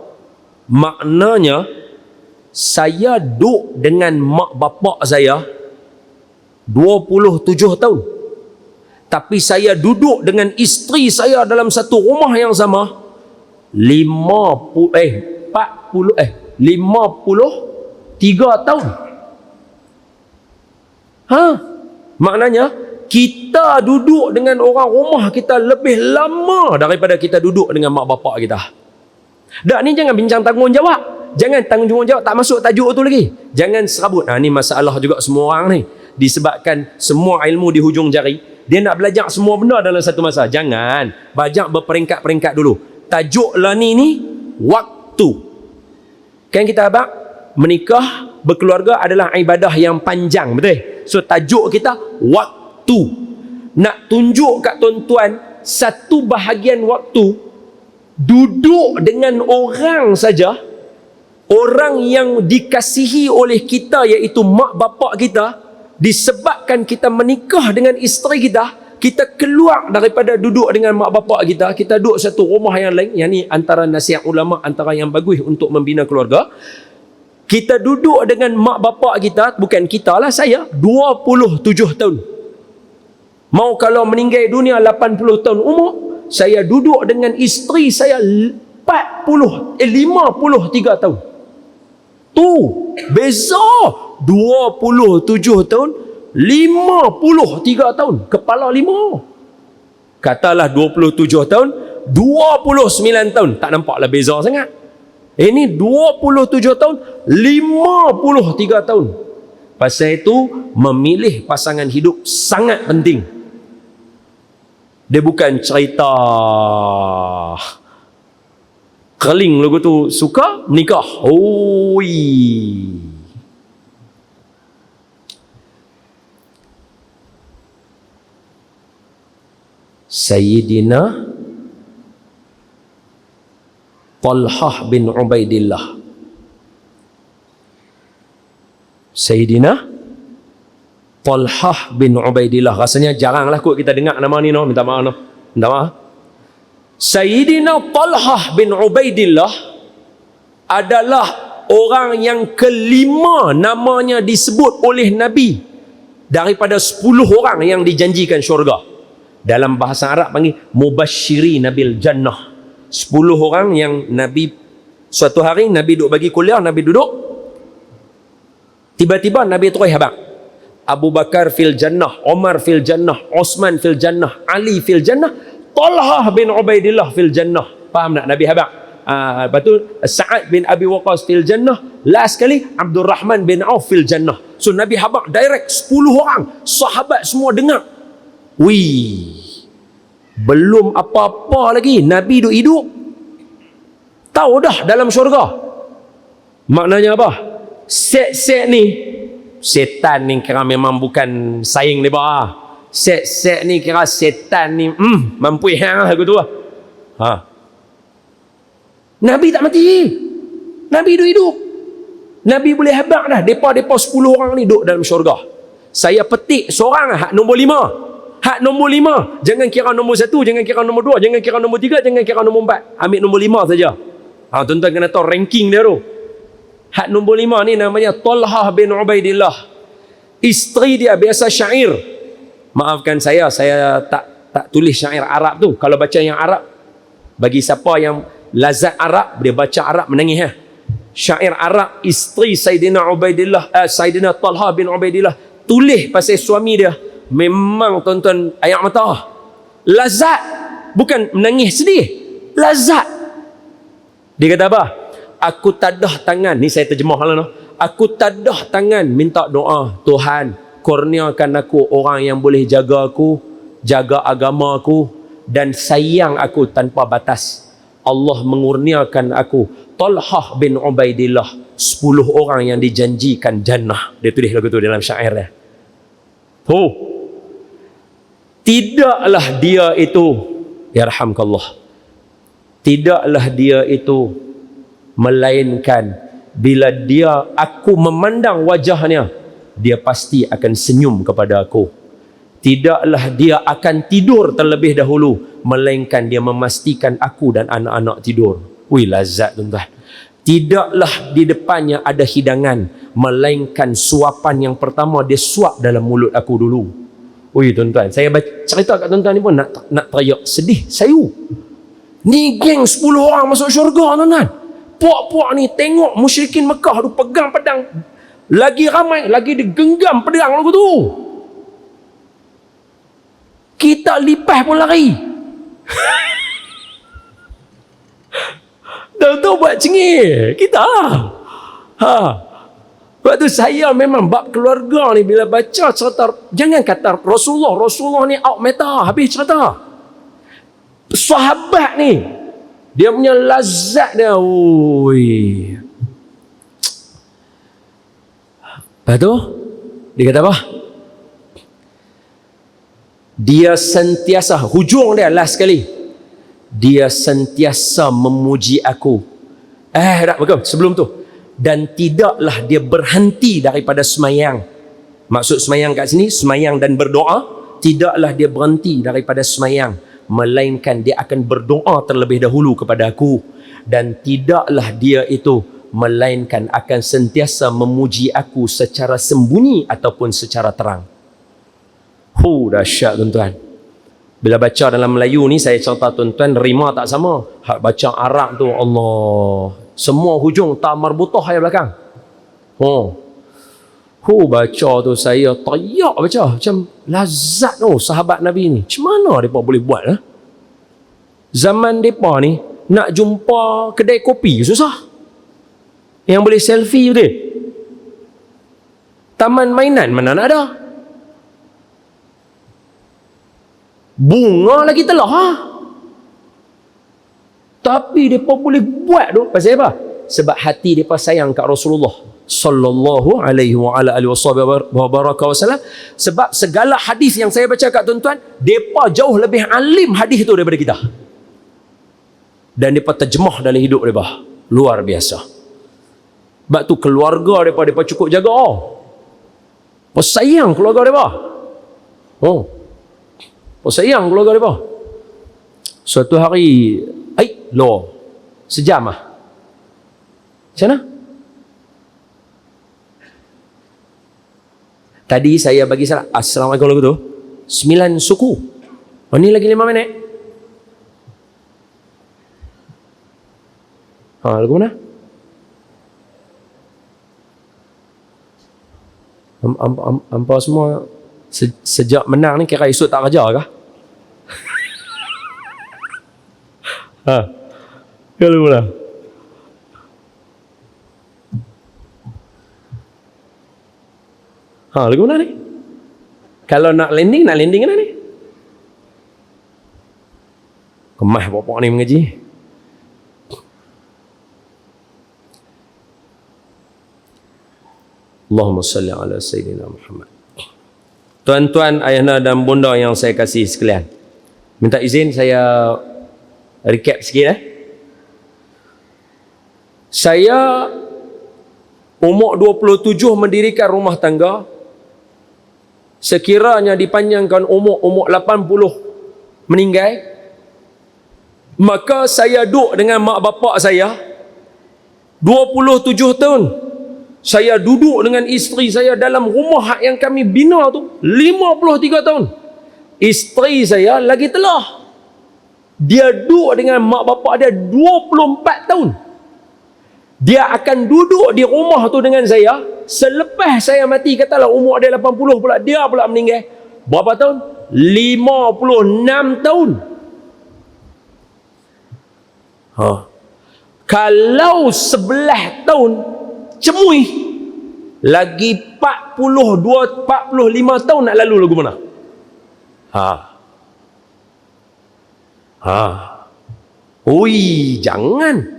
Maknanya saya duduk dengan mak bapak saya 27 tahun. Tapi saya duduk dengan isteri saya dalam satu rumah yang sama 53 tahun. Maknanya kita duduk dengan orang rumah kita lebih lama daripada kita duduk dengan mak bapak kita. Dak, ni jangan bincang tanggungjawab. Jangan tanggungjawab, tak masuk tajuk tu lagi. Jangan serabut. Ni masalah juga semua orang ni. Disebabkan semua ilmu di hujung jari, dia nak belajar semua benda dalam satu masa. Jangan. Belajar berperingkat-peringkat dulu. Tajuk lah ni waktu. Kan kita abang menikah, berkeluarga adalah ibadah yang panjang, betul? So tajuk kita waktu. Nak tunjuk kat tuan-tuan satu bahagian waktu duduk dengan orang saja, orang yang dikasihi oleh kita, iaitu mak bapak kita, disebabkan kita menikah dengan isteri kita, kita keluar daripada duduk dengan mak bapak kita, kita duduk satu rumah yang lain. Yang ni antara nasihat ulama, antara yang bagus untuk membina keluarga. Kita duduk dengan mak bapak kita, bukan kita lah, saya 27 tahun. Mau kalau meninggal dunia 80 tahun umur, saya duduk dengan isteri saya 53 tahun. Tu beza 27 tahun, 53 tahun, kepala 5. Katalah 27 tahun, 29 tahun, tak nampaklah beza sangat. Ini 27 tahun, 53 tahun. Pasal itu memilih pasangan hidup sangat penting. Dia bukan cerita keling lagu tu suka menikah. Oi. Sayyidina Talhah bin Ubaidillah. Sayyidina Talhah bin Ubaidillah. Rasanya jaranglah kot kita dengar nama ni, no. Minta maaf, no. Minta maaf. Sayyidina Talhah bin Ubaidillah adalah orang yang kelima namanya disebut oleh Nabi daripada 10 orang yang dijanjikan syurga. Dalam bahasa Arab panggil Mubashiri Nabil Jannah. 10 orang yang Nabi, suatu hari Nabi duduk bagi kuliah, Nabi duduk, tiba-tiba Nabi terus habaq, Abu Bakar fil jannah, Umar fil jannah, Osman fil jannah, Ali fil jannah, Talhah bin Ubaidillah fil jannah. Faham tak? Nabi habaq. Lepas tu Sa'ad bin Abi Waqqas fil jannah, last sekali Abdul Rahman bin Auf fil jannah. So Nabi habaq direct 10 orang. Sahabat semua dengar. Wih, belum apa-apa lagi Nabi duk hidup, tahu dah dalam syurga. Maknanya apa? Set-set ni, setan ni kira memang bukan saing dia bah. Set-set ni kira setan ni mampu hang lah tu lah. Nabi tak mati, Nabi duk hidup. Nabi boleh habaq dah. Depa 10 orang ni duduk dalam syurga. Saya petik seorang hak nombor 5. Hak nombor 5. Jangan kira nombor 1, jangan kira nombor 2, jangan kira nombor 3, jangan kira nombor 4. Ambil nombor 5 saja. Tuan-tuan kena tahu ranking dia tu. Hak nombor 5 ni namanya Talhah bin Ubaidillah. Isteri dia biasa syair. Maafkan saya tak tulis syair Arab tu. Kalau baca yang Arab, bagi siapa yang lazat Arab, dia baca Arab menangis ha. Syair Arab, isteri Sayyidina Ubaidillah, Sayyidina Talhah bin Ubaidillah tulis pasal suami dia, memang tuan-tuan air mata. Lazat, bukan menangis sedih, lazat. Dia kata apa? Aku tadah tangan, ni saya terjemahlah, no. Aku tadah tangan minta doa, Tuhan kurniakan aku orang yang boleh jaga aku, jaga agama aku, dan sayang aku tanpa batas. Allah mengurniakan aku Talhah bin Ubaidillah, 10 orang yang dijanjikan jannah. Dia tulis lagu tu dalam syair dia. Tidaklah dia itu, yarhamkallah, tidaklah dia itu melainkan bila aku memandang wajahnya, dia pasti akan senyum kepada aku. Tidaklah dia akan tidur terlebih dahulu, melainkan dia memastikan aku dan anak-anak tidur. Wih, lazat tuan-tuan. Tidaklah di depannya ada hidangan, melainkan suapan yang pertama dia suap dalam mulut aku dulu. Wih tuan-tuan, saya cerita kat tuan-tuan ni pun nak teriak sedih sayu. Ni geng 10 orang masuk syurga tuan-tuan. Puak-puak ni tengok musyrikin Mekah tu pegang pedang, lagi ramai, lagi digenggam pedang lagu tu. Kita lipas pun lari. Tahu-tahu buat cengih kita lah. Sebab tu saya memang bab keluarga ni, bila baca cerita, jangan kata Rasulullah ni out meta, habis cerita. Sahabat ni, dia punya lazat dia, oi. Lepas tu dia kata apa? Dia sentiasa, hujung dia last sekali, dia sentiasa memuji aku. Tak, betul, sebelum tu. Dan tidaklah dia berhenti daripada semayang. Maksud semayang kat sini, semayang dan berdoa. Tidaklah dia berhenti daripada semayang, melainkan dia akan berdoa terlebih dahulu kepada aku. Dan tidaklah dia itu melainkan akan sentiasa memuji aku secara sembunyi ataupun secara terang. Dahsyat tuan-tuan. Bila baca dalam Melayu ni, saya cerita tuan-tuan, rima tak sama. Hak baca Arab tu, Allah, semua hujung ta marbutah yang belakang. Baca tu saya tayak baca. Macam lazat sahabat Nabi ni. Macam mana mereka boleh buat? Zaman mereka ni, nak jumpa kedai kopi susah. Yang boleh selfie betul. Taman mainan mana nak ada. Bunga lagi telah. Tapi mereka boleh buat tu. Pasal apa? Sebab hati mereka sayang kat Rasulullah sallallahu alaihi wa ala alihi wasallam. Sebab segala hadis yang saya baca kat tuan-tuan, mereka jauh lebih alim hadis tu daripada kita. Dan mereka terjemah dalam hidup mereka. Luar biasa. Sebab tu keluarga mereka cukup jaga. Mereka sayang keluarga mereka. Mereka sayang keluarga mereka. Suatu hari, sejam lah. Macam mana? Tadi saya bagi salam, Assalamualaikum lagu tu 9 suku. Ni lagi 5 minit. Lagu mana? Hampa semua sejak menang ni kira esok tak kerja kah? Lagu mana? Lagu mana ni? Kalau nak landing mana ni? Kemah bapak ni mengaji. Allahumma salli ala Sayyidina Muhammad. Tuan-tuan, ayahna dan bunda yang saya kasih sekalian, minta izin saya recap sikit. Saya umur 27 mendirikan rumah tangga. Sekiranya dipanjangkan umur 80 meninggal, maka saya duduk dengan mak bapak saya 27 tahun. Saya duduk dengan isteri saya dalam rumah yang kami bina tu 53 tahun. Isteri saya lagi telah. Dia duduk dengan mak bapak dia 24 tahun. Dia akan duduk di rumah tu dengan saya selepas saya mati. Katalah umur dia 80 pula, dia pula meninggal. Berapa tahun? 56 tahun. Kalau 11 tahun cemui, lagi 45 tahun nak lalu lagu mana? Jangan.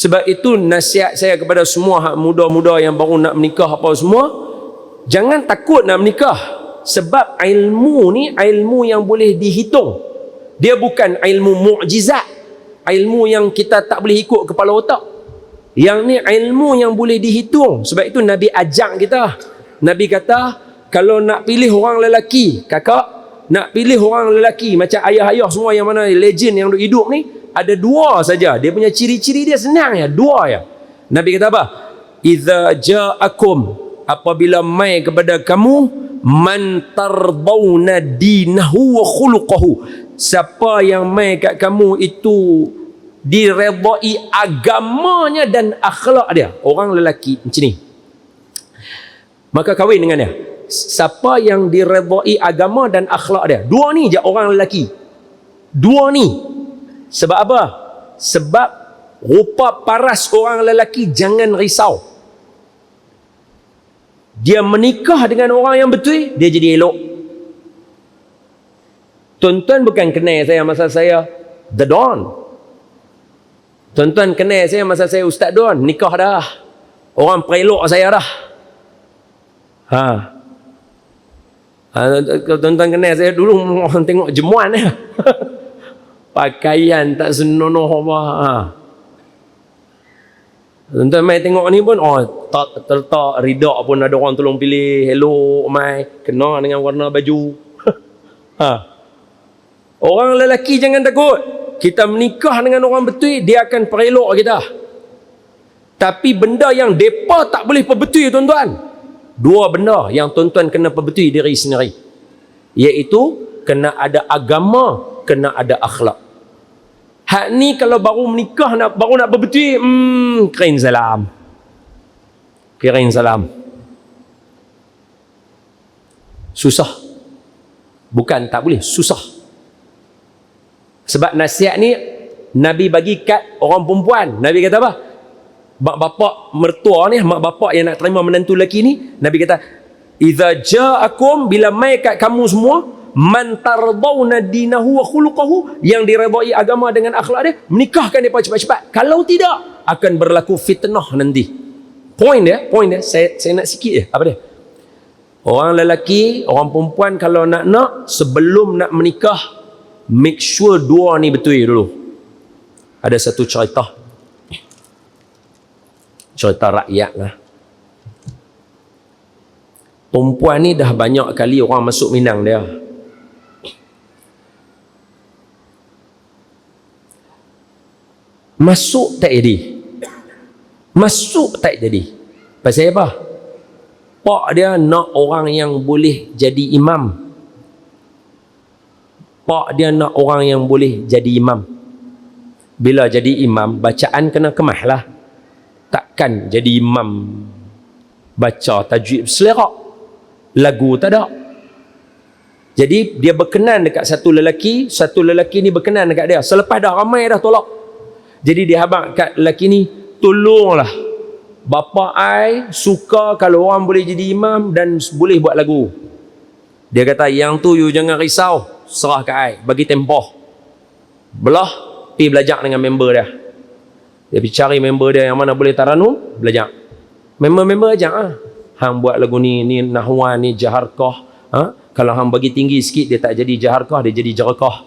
Sebab itu nasihat saya kepada semua hak muda-muda yang baru nak menikah apa semua, jangan takut nak menikah. Sebab ilmu ni ilmu yang boleh dihitung. Dia bukan ilmu mukjizat, ilmu yang kita tak boleh ikut kepala otak. Yang ni ilmu yang boleh dihitung. Sebab itu Nabi ajak kita. Nabi kata, kalau nak pilih orang lelaki, kakak, nak pilih orang lelaki macam ayah-ayah semua yang mana legend yang hidup ni, ada 2 saja. Dia punya ciri-ciri dia senang ya, 2 ya. Nabi kata apa? Idza ja'akum, apabila mai kepada kamu, man tardawna dinahu wa khuluquhu, siapa yang mai kat kamu itu diredai agamanya dan akhlak dia, orang lelaki macam ni, maka kahwin dengan dia. Siapa yang diredai agama dan akhlak dia, 2 ni je orang lelaki, 2 ni. Sebab apa? Sebab rupa paras orang lelaki jangan risau. Dia menikah dengan orang yang betul, dia jadi elok. Tuan-tuan bukan kenal saya masa saya The Don. Tuan-tuan kenal saya masa saya Ustaz Don, nikah dah. Orang perelok saya dah. Tuan-tuan kenal saya dulu orang tengok jemuan ya. Pakaian tak senonoh apa. Tuan-tuan mai tengok ni pun tak terletak ridak pun ada orang tolong pilih. Hello mai, kena dengan warna baju. Orang lelaki jangan takut. Kita menikah dengan orang betul, dia akan perelok kita. Tapi benda yang depa tak boleh perbetul tuan-tuan. Dua benda yang tuan-tuan kena perbetul diri sendiri. Iaitu kena ada agama, kena ada akhlak. Hak ni kalau baru menikah baru nak perbetul, kering salam. Kering salam. Susah. Bukan tak boleh, susah. Sebab nasihat ni Nabi bagi kat orang perempuan. Nabi kata apa? Mak bapak mertua ni, mak bapak yang nak terima menantu lelaki ni, Nabi kata, "Idza ja'akum," bila mai kat kamu semua, "man tardawna dinahu wa khuluquhu," yang diredai agama dengan akhlak dia, menikahkan dia cepat-cepat. Kalau tidak, akan berlaku fitnah nanti. Point dia, saya nak sikit je. Apa dia? Orang lelaki, orang perempuan kalau nak sebelum nak menikah, make sure dua ni betul dulu. Ada satu cerita rakyat lah. Perempuan ni dah banyak kali orang masuk minang dia. Masuk tak jadi. Pasal apa? Pak dia nak orang yang boleh jadi imam. Pak dia nak orang yang boleh jadi imam. Bila jadi imam, bacaan kena kemah lah. Takkan jadi imam baca tajwid selerak, lagu tak ada. Jadi dia berkenan dekat satu lelaki ni berkenan dekat dia. Selepas dah ramai dah tolak, jadi dia habaq kat lelaki ni, tolonglah bapa ai suka kalau orang boleh jadi imam dan boleh buat lagu. Dia kata, yang tu you jangan risau, serah kat ai, bagi tempoh belah, pergi belajar dengan member dia. Dia pergi cari member dia yang mana boleh taranum, belajar. Member ajak hang buat lagu ni nahwan ni jaharkah. Kalau hang bagi tinggi sikit, dia tak jadi jaharkah, dia jadi jarakah.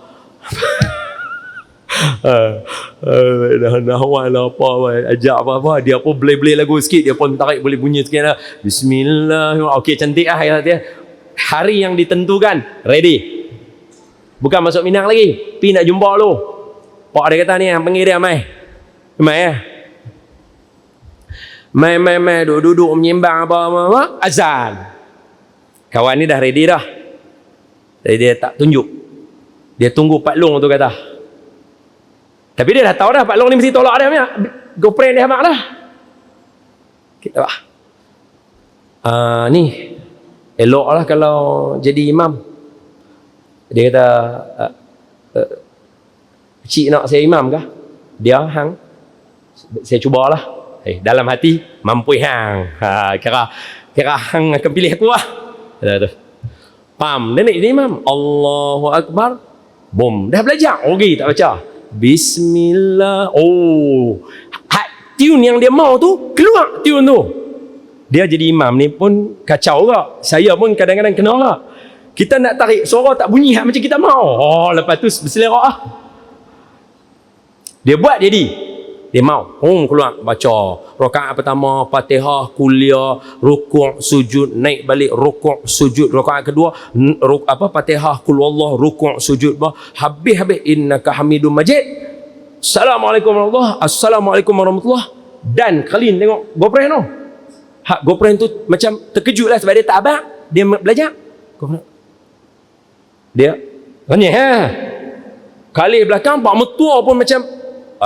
Nahwan lah apa, ajak apa-apa, dia pun boleh lagu sikit, dia pun tarik boleh bunyi sikit lah. Bismillah. Okey, cantik lah dia. Hari yang ditentukan, ready. Bukan masuk minang lagi, pergi nak jumpa lu. Pak dia kata ni, yang panggil dia mai duduk menyembang apa azan. Kawan ni dah ready dah. Jadi dia tak tunjuk, dia tunggu Pak Long tu kata. Tapi dia dah tahu dah Pak Long ni mesti tolak dia punya girlfriend dia habaq dah. Kita ni elok lah kalau jadi imam. Dia kata, cik nak saya imam kah? Dia hang, saya cubalah. Dalam hati mampu hang. Kira hang akan pilih aku lah. Pam, dia nak jadi imam. Allahu Akbar. Bom, dah belajar. Okey, tak baca. Bismillah. Tune yang dia mau tu keluar tune tu. Dia jadi imam ni pun kacau juga. Saya pun kadang-kadang kena lah. Kita nak tarik suara tak bunyi macam kita mau. Lepas tu berselerak lah. Dia buat jadi. Dia mau. Keluar baca. Rakaat pertama Fatihah, kuliah, rukuk, sujud, naik balik, rukuk, sujud. Rakaat kedua Fatihah, kul wallah, rukuk, sujud. Habis innaka Hamidum Majid. Assalamualaikum warahmatullahi. Assalamualaikum warahmatullahi. Dan kalian tengok GoPro tu. GoPro tu macam terkejut lah sebab dia tak abang. Dia belajar. Dia kali belakang Pak Mertua pun macam,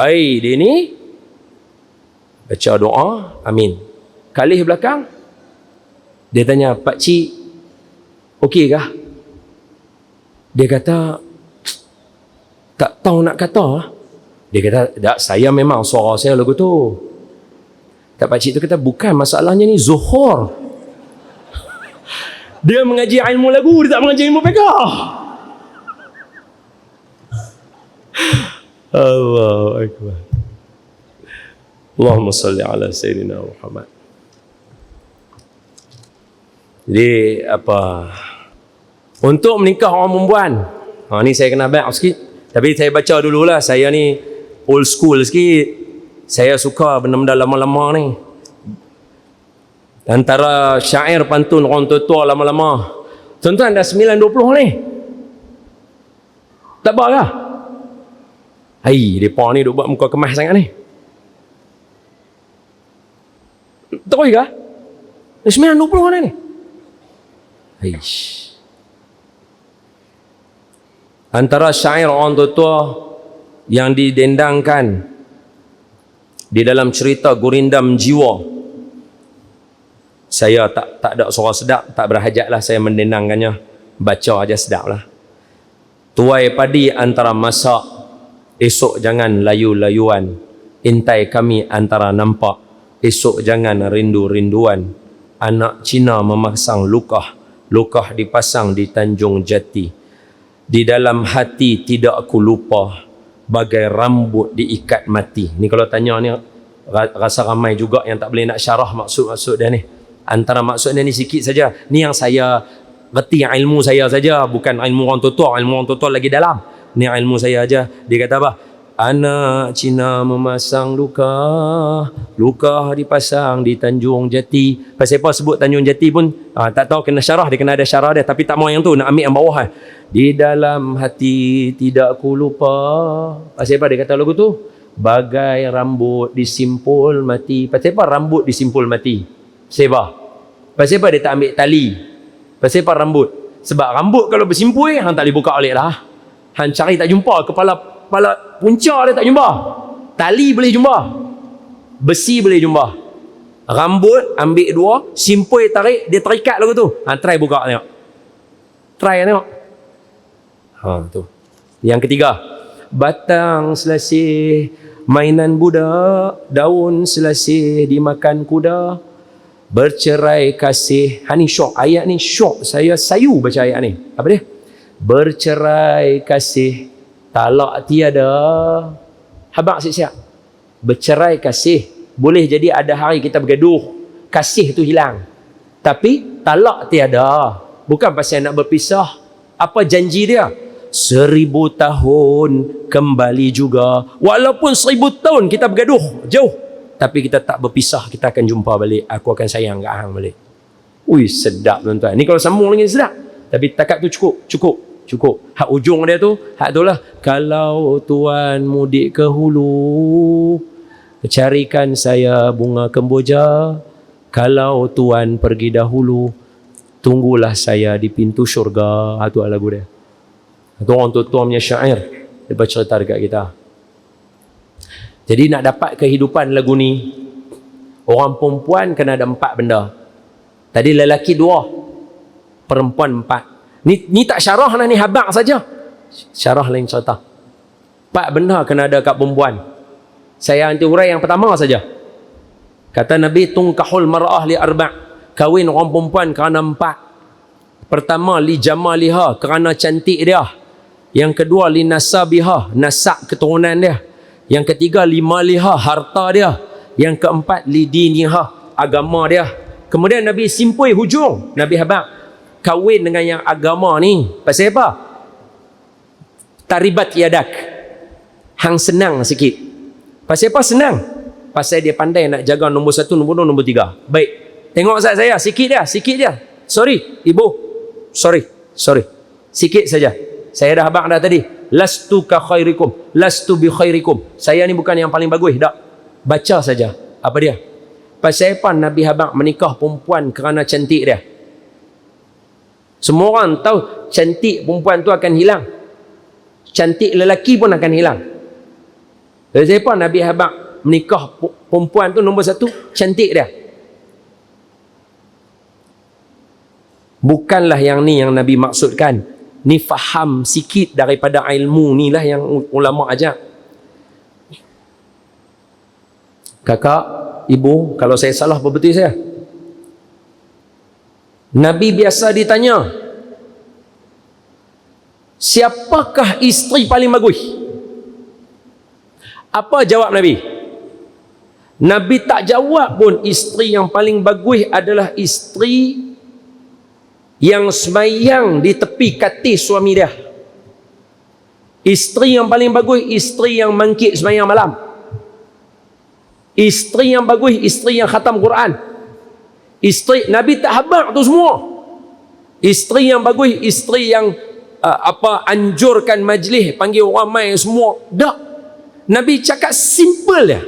dia ni baca doa amin. Kali belakang dia tanya, Pak Cik okey kah? Dia kata tak tahu nak kata. Dia kata, tak, saya memang suara saya lagu tu. Tak, Pak Cik tu kata, bukan, masalahnya ni zuhur. Dia mengaji ilmu lagu, dia tak mengaji ilmu fiqh. Allahu Akbar. Allahumma salli ala Sayyidina Muhammad. Jadi Untuk menikah orang perempuan. Ni saya kena back sikit. Tapi saya baca dululah. Saya ni old school sikit. Saya suka benda-benda lama-lama ni. Antara syair pantun orang tua-tua lama-lama. Tuan-tuan dah 9.20 ni. Tak apa kah? Hai, mereka ni duk buat muka kemas sangat ni. Terus kah? 9.20 ni. Haish. Antara syair orang tua-tua yang didendangkan di dalam cerita Gurindam Jiwa, saya tak ada suara sedap, tak berhajatlah saya mendendangkannya, baca aja sedap lah. Tuai padi antara masak, esok jangan layu-layuan, intai kami antara nampak, esok jangan rindu-rinduan. Anak Cina memasang lukah, lukah dipasang di Tanjung Jati. Di dalam hati tidak aku lupa, bagai rambut diikat mati. Ni kalau tanya ni, rasa ramai juga yang tak boleh nak syarah maksud-maksud dia ni. Antara maksudnya ni sikit saja. Ni yang saya reti ilmu saya saja, bukan ilmu orang tua-tua. Ilmu orang tua-tua lagi dalam. Ni ilmu saya aja. Dia kata apa? Anak Cina memasang luka, luka dipasang di Tanjung Jati. Pasal apa sebut Tanjung Jati pun tak tahu, kena syarah dia, kena ada syarah dia. Tapi tak mau yang tu, nak ambil yang bawah. Di dalam hati tidak ku lupa. Pasal apa dia kata lagu tu? Bagai rambut disimpul mati. Pasal apa rambut disimpul mati? Pasal apa? Pasal apa dia tak ambil tali? Pasal apa rambut? Sebab rambut kalau bersimpul, hang tak boleh buka alik lah. Hang cari tak jumpa, kepala punca dia tak jumpa. Tali boleh jumpa, besi boleh jumpa. Rambut ambil dua, simpul tarik, dia terikat lagu tu. Try buka tengok. Try tengok. Tu. Yang ketiga, batang selasih mainan budak, daun selasih dimakan kuda, bercerai kasih. Ni syok, ayat ni syok. Saya sayu baca ayat ni. Apa dia? Bercerai kasih, talak tiada. Habaq siap-siap. Bercerai kasih, boleh jadi ada hari kita bergaduh, kasih tu hilang. Tapi talak tiada. Bukan pasal nak berpisah. Apa janji dia? 1000 tahun kembali juga. Walaupun 1000 tahun kita bergaduh jauh, tapi kita tak berpisah, kita akan jumpa balik. Aku akan sayang kat hang balik. Ui, sedap tuan-tuan. Ni kalau sambung lagi sedap. Tapi takat tu cukup. Hak ujung dia tu, hak tu lah. Kalau tuan mudik ke hulu, carikan saya bunga kemboja. Kalau tuan pergi dahulu, tunggulah saya di pintu syurga. Itu lagu dia. Itu orang tua-tua punya syair. Dia bercerita dekat kita. Jadi nak dapat kehidupan lagu ni, orang perempuan kena ada 4 benda. Tadi lelaki 2, perempuan 4. Ni tak syarah lah, ni habaq saja. Syarah lain cerita. 4 benda kena ada kat perempuan. Saya anti hurai yang pertama saja. Kata Nabi, tungkahul mar'ah li arba'. Kahwin orang perempuan kerana 4. Pertama, li jamaliha, kerana cantik dia. Yang kedua, li nasabiha, nasab keturunan dia. Yang ketiga, li maliha, harta dia. Yang keempat, li diniha, agama dia. Kemudian Nabi simpui hujung. Nabi habaq, kahwin dengan yang agama ni. Pasal apa? Taribat yadak. Hang senang sikit. Pasal apa senang? Pasal dia pandai nak jaga nombor 1, nombor 2, nombor 3. Baik. Tengok saya, sikit dia. Sorry, ibu. Sorry. Sikit saja. Saya dah habaq dah tadi. Lastu ka khairikum, lastu bi khairikum. Saya ni bukan yang paling bagus, tak. Baca saja. Apa dia? Pasal apa Nabi habaq menikah perempuan kerana cantik dia? Semua orang tahu cantik perempuan tu akan hilang. Cantik lelaki pun akan hilang. Pasal apa Nabi habaq menikah perempuan tu nombor 1, cantik dia? Bukanlah yang ni yang Nabi maksudkan. Ni faham sikit daripada ilmu ni lah yang ulama ajak. Kakak, ibu, kalau saya salah apa betul saya? Nabi biasa ditanya, siapakah isteri paling bagus? Apa jawab Nabi? Nabi tak jawab pun isteri yang paling bagus adalah isteri yang semayang di tepi katil suami dia. Isteri yang paling bagus, isteri yang mangkit semayang malam. Isteri yang bagus, isteri yang khatam Quran. Isteri Nabi tak habaq tu semua. Isteri yang bagus, isteri yang anjurkan majlis, panggil orang mai semua. Tak. Nabi cakap simple dia.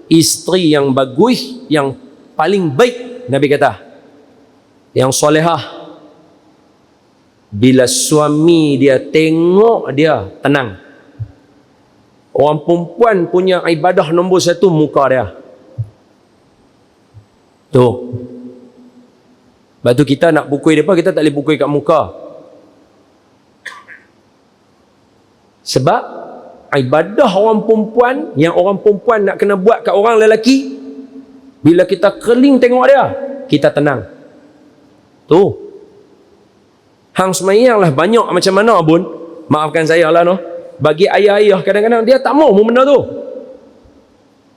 Isteri yang bagus, yang paling baik, Nabi kata, yang solehah, bila suami dia tengok dia tenang. Orang perempuan punya ibadah nombor satu muka dia. Tu. Sebab tu kita nak pukul dia, kita tak boleh pukul kat muka. Sebab ibadah orang perempuan, yang orang perempuan nak kena buat kat orang lelaki, bila kita keling tengok dia, kita tenang. Tu. Hang semayang lah banyak macam mana pun, maafkan saya lah no, bagi ayah-ayah kadang-kadang dia tak mau benda tu.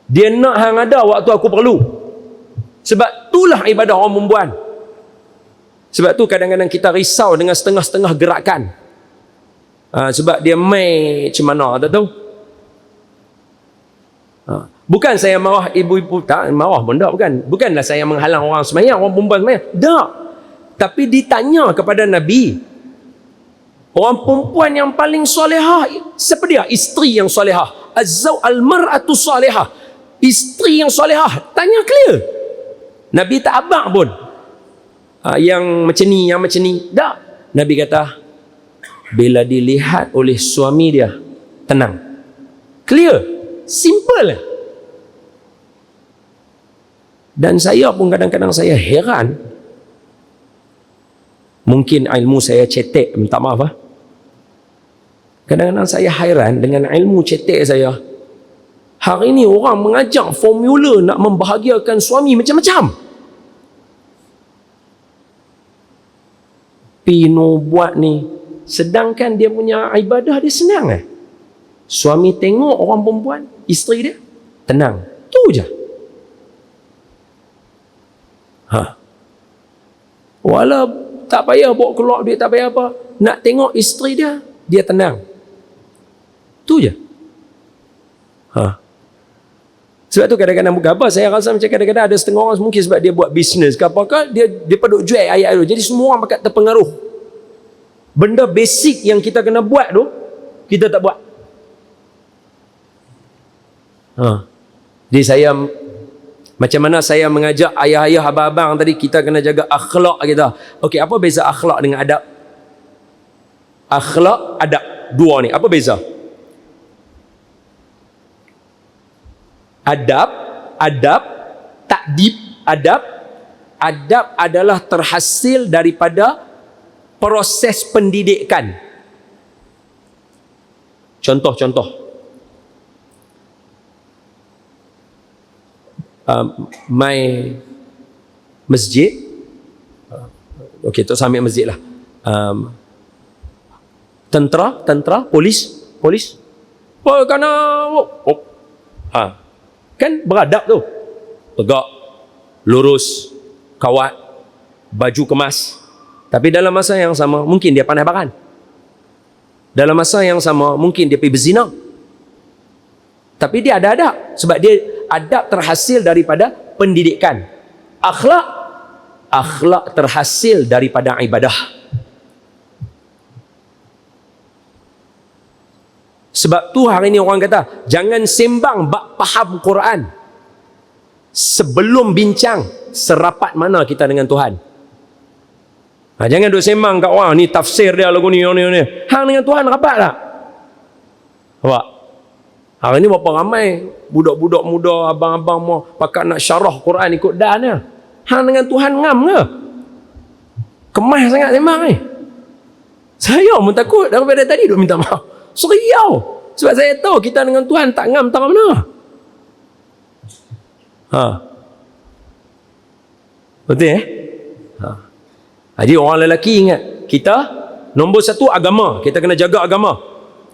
Dia nak hang ada waktu aku perlu. Sebab itulah ibadah orang perempuan. Sebab tu kadang-kadang kita risau dengan setengah-setengah gerakan. Sebab dia mai macam mana, tak tahu. Bukan saya marah ibu-ibu, tak marah pun tak, bukanlah saya menghalang orang semayang, orang perempuan semayang, tak. Tapi ditanya kepada Nabi, orang perempuan yang paling solehah siapa dia? Isteri yang solehah. Al-mar'atu solehah, isteri yang solehah. Tanya clear. Nabi tak abang pun, yang macam ni, yang macam ni. Tak. Nabi kata, bila dilihat oleh suami dia, tenang. Clear. Simple. Dan saya pun kadang-kadang saya heran. Mungkin ilmu saya cetek, minta maaf. Kadang-kadang saya hairan dengan ilmu cetek saya. Hari ini orang mengajak formula nak membahagiakan suami macam-macam. Pino buat ni, sedangkan dia punya ibadah dia senang. Suami tengok orang perempuan, isteri dia tenang. Tu je. Walau tak payah bawa keluar duit, tak payah apa, nak tengok isteri dia, dia tenang. Tu je. Sebab tu kadang-kadang bukan apa, saya rasa macam kadang-kadang ada setengah orang mungkin sebab dia buat bisnes ke apakah, dia paduk jual ayat tu, jadi semua orang pakat terpengaruh. Benda basic yang kita kena buat tu, kita tak buat. Jadi saya, macam mana saya mengajak ayah-ayah, abang-abang tadi, kita kena jaga akhlak kita. Okey, apa beza akhlak dengan adab? Akhlak, adab, dua ni, apa beza? Adab, takdib, adab adalah terhasil daripada proses pendidikan. Contoh. My masjid, okey, tak sampai masjid lah. Tentera, polis. Kan beradab tu. Tegak, lurus, kawat, baju kemas. Tapi dalam masa yang sama, mungkin dia pandai baran. Dalam masa yang sama, mungkin dia pergi berzina. Tapi dia ada adab. Sebab dia adab terhasil daripada pendidikan. Akhlak terhasil daripada ibadah. Sebab tu hari ni orang kata, jangan sembang bab faham Quran sebelum bincang serapat mana kita dengan Tuhan. Jangan duk sembang kat orang ni tafsir dia lagu ni. Hang dengan Tuhan rapat tak? Nampak? Hari ni berapa ramai budak-budak muda, abang-abang mau pakat nak syarah Quran ikut dan dia. Hang dengan Tuhan ngam ke? Kemas sangat sembang ni. Saya pun takut daripada tadi duk minta maaf. Seriau. Sebab saya tahu kita dengan Tuhan tak ngam tak mana. Betul Jadi orang lelaki ingat, kita nombor satu agama, kita kena jaga agama.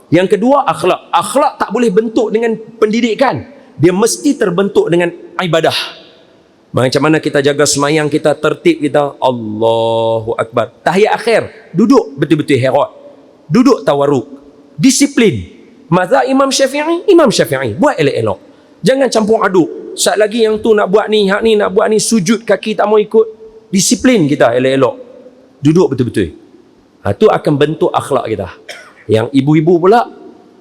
Yang kedua akhlak. Akhlak tak boleh bentuk dengan pendidikan, dia mesti terbentuk dengan ibadah. Macam mana kita jaga semayang kita, tertib kita, Allahu Akbar. Tahiyat akhir, duduk betul-betul herat. Duduk tawarruk. Disiplin. Mazhab Imam Syafi'i, buat elok-elok. Jangan campur aduk. Saat lagi yang tu nak buat ni, hak ni nak buat ni, sujud kaki tak mau ikut. Disiplin kita elok-elok. Duduk betul-betul. Tu akan bentuk akhlak kita. Yang ibu-ibu pula,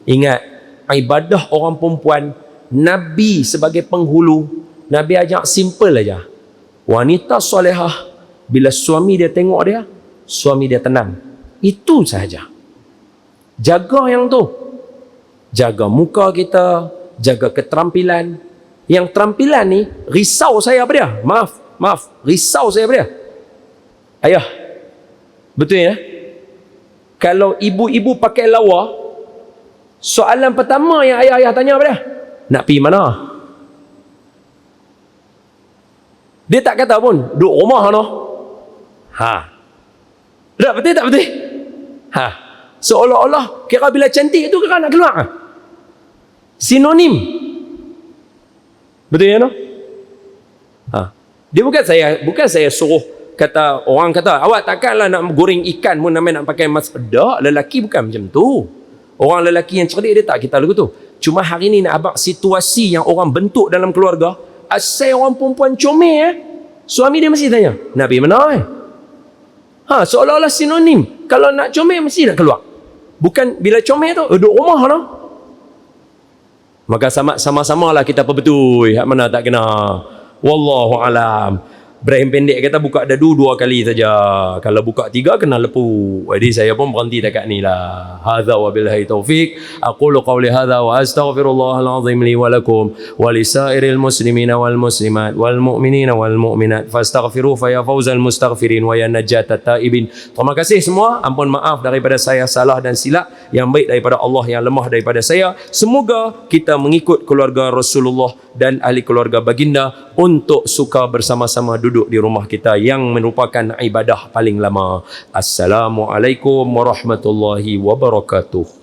ingat, ibadah orang perempuan, Nabi sebagai penghulu, Nabi ajak simple aja. Wanita solehah, bila suami dia tengok dia, suami dia tenang. Itu sahaja. Jaga yang tu. Jaga muka kita, jaga keterampilan. Yang terampilan ni, risau saya apa dia? Maaf, risau saya apa dia? Ayah, betul ya? Kalau ibu-ibu pakai lawa, soalan pertama yang ayah tanya apa dia? Nak pergi mana? Dia tak kata pun, duduk rumah no. Tak betul tak betul? Seolah-olah kira bila cantik itu kira nak keluar. Sinonim. Betul ya no? Dia bukan saya suruh kata, orang kata awak takkanlah nak goreng ikan pun namanya nak pakai mas. Tak, lelaki bukan macam tu. Orang lelaki yang cerdik dia tak kita lagu tu. Cuma hari ni nak abang situasi yang orang bentuk dalam keluarga. Asal orang perempuan comel suami dia mesti tanya, nak pergi mana seolah-olah sinonim. Kalau nak comel mesti nak keluar. Bukan bila comel tu duduk rumah no. Maka sama-sama lah kita perbetul hak mana tak kena. Wallahu alam. Ibrahim pendek kata buka dadu 2 kali saja. Kalau buka 3 kena lepu. Jadi saya pun berhenti dekat ni lah. Hadza wa billahi taufik. Aqulu qawli hadza wa astaghfirullahal azim li wa lakum wa lisairil muslimina wal muslimat wal mu'minina wal mu'minat fastaghfiru fa ya fawzal mustaghfirin wa ya najatat taibin. Terima kasih semua. Ampun maaf daripada saya salah dan silap. Yang baik daripada Allah, yang lemah daripada saya. Semoga kita mengikut keluarga Rasulullah dan ahli keluarga baginda untuk suka bersama-sama duduk di rumah kita yang merupakan ibadah paling lama. Assalamualaikum warahmatullahi wabarakatuh.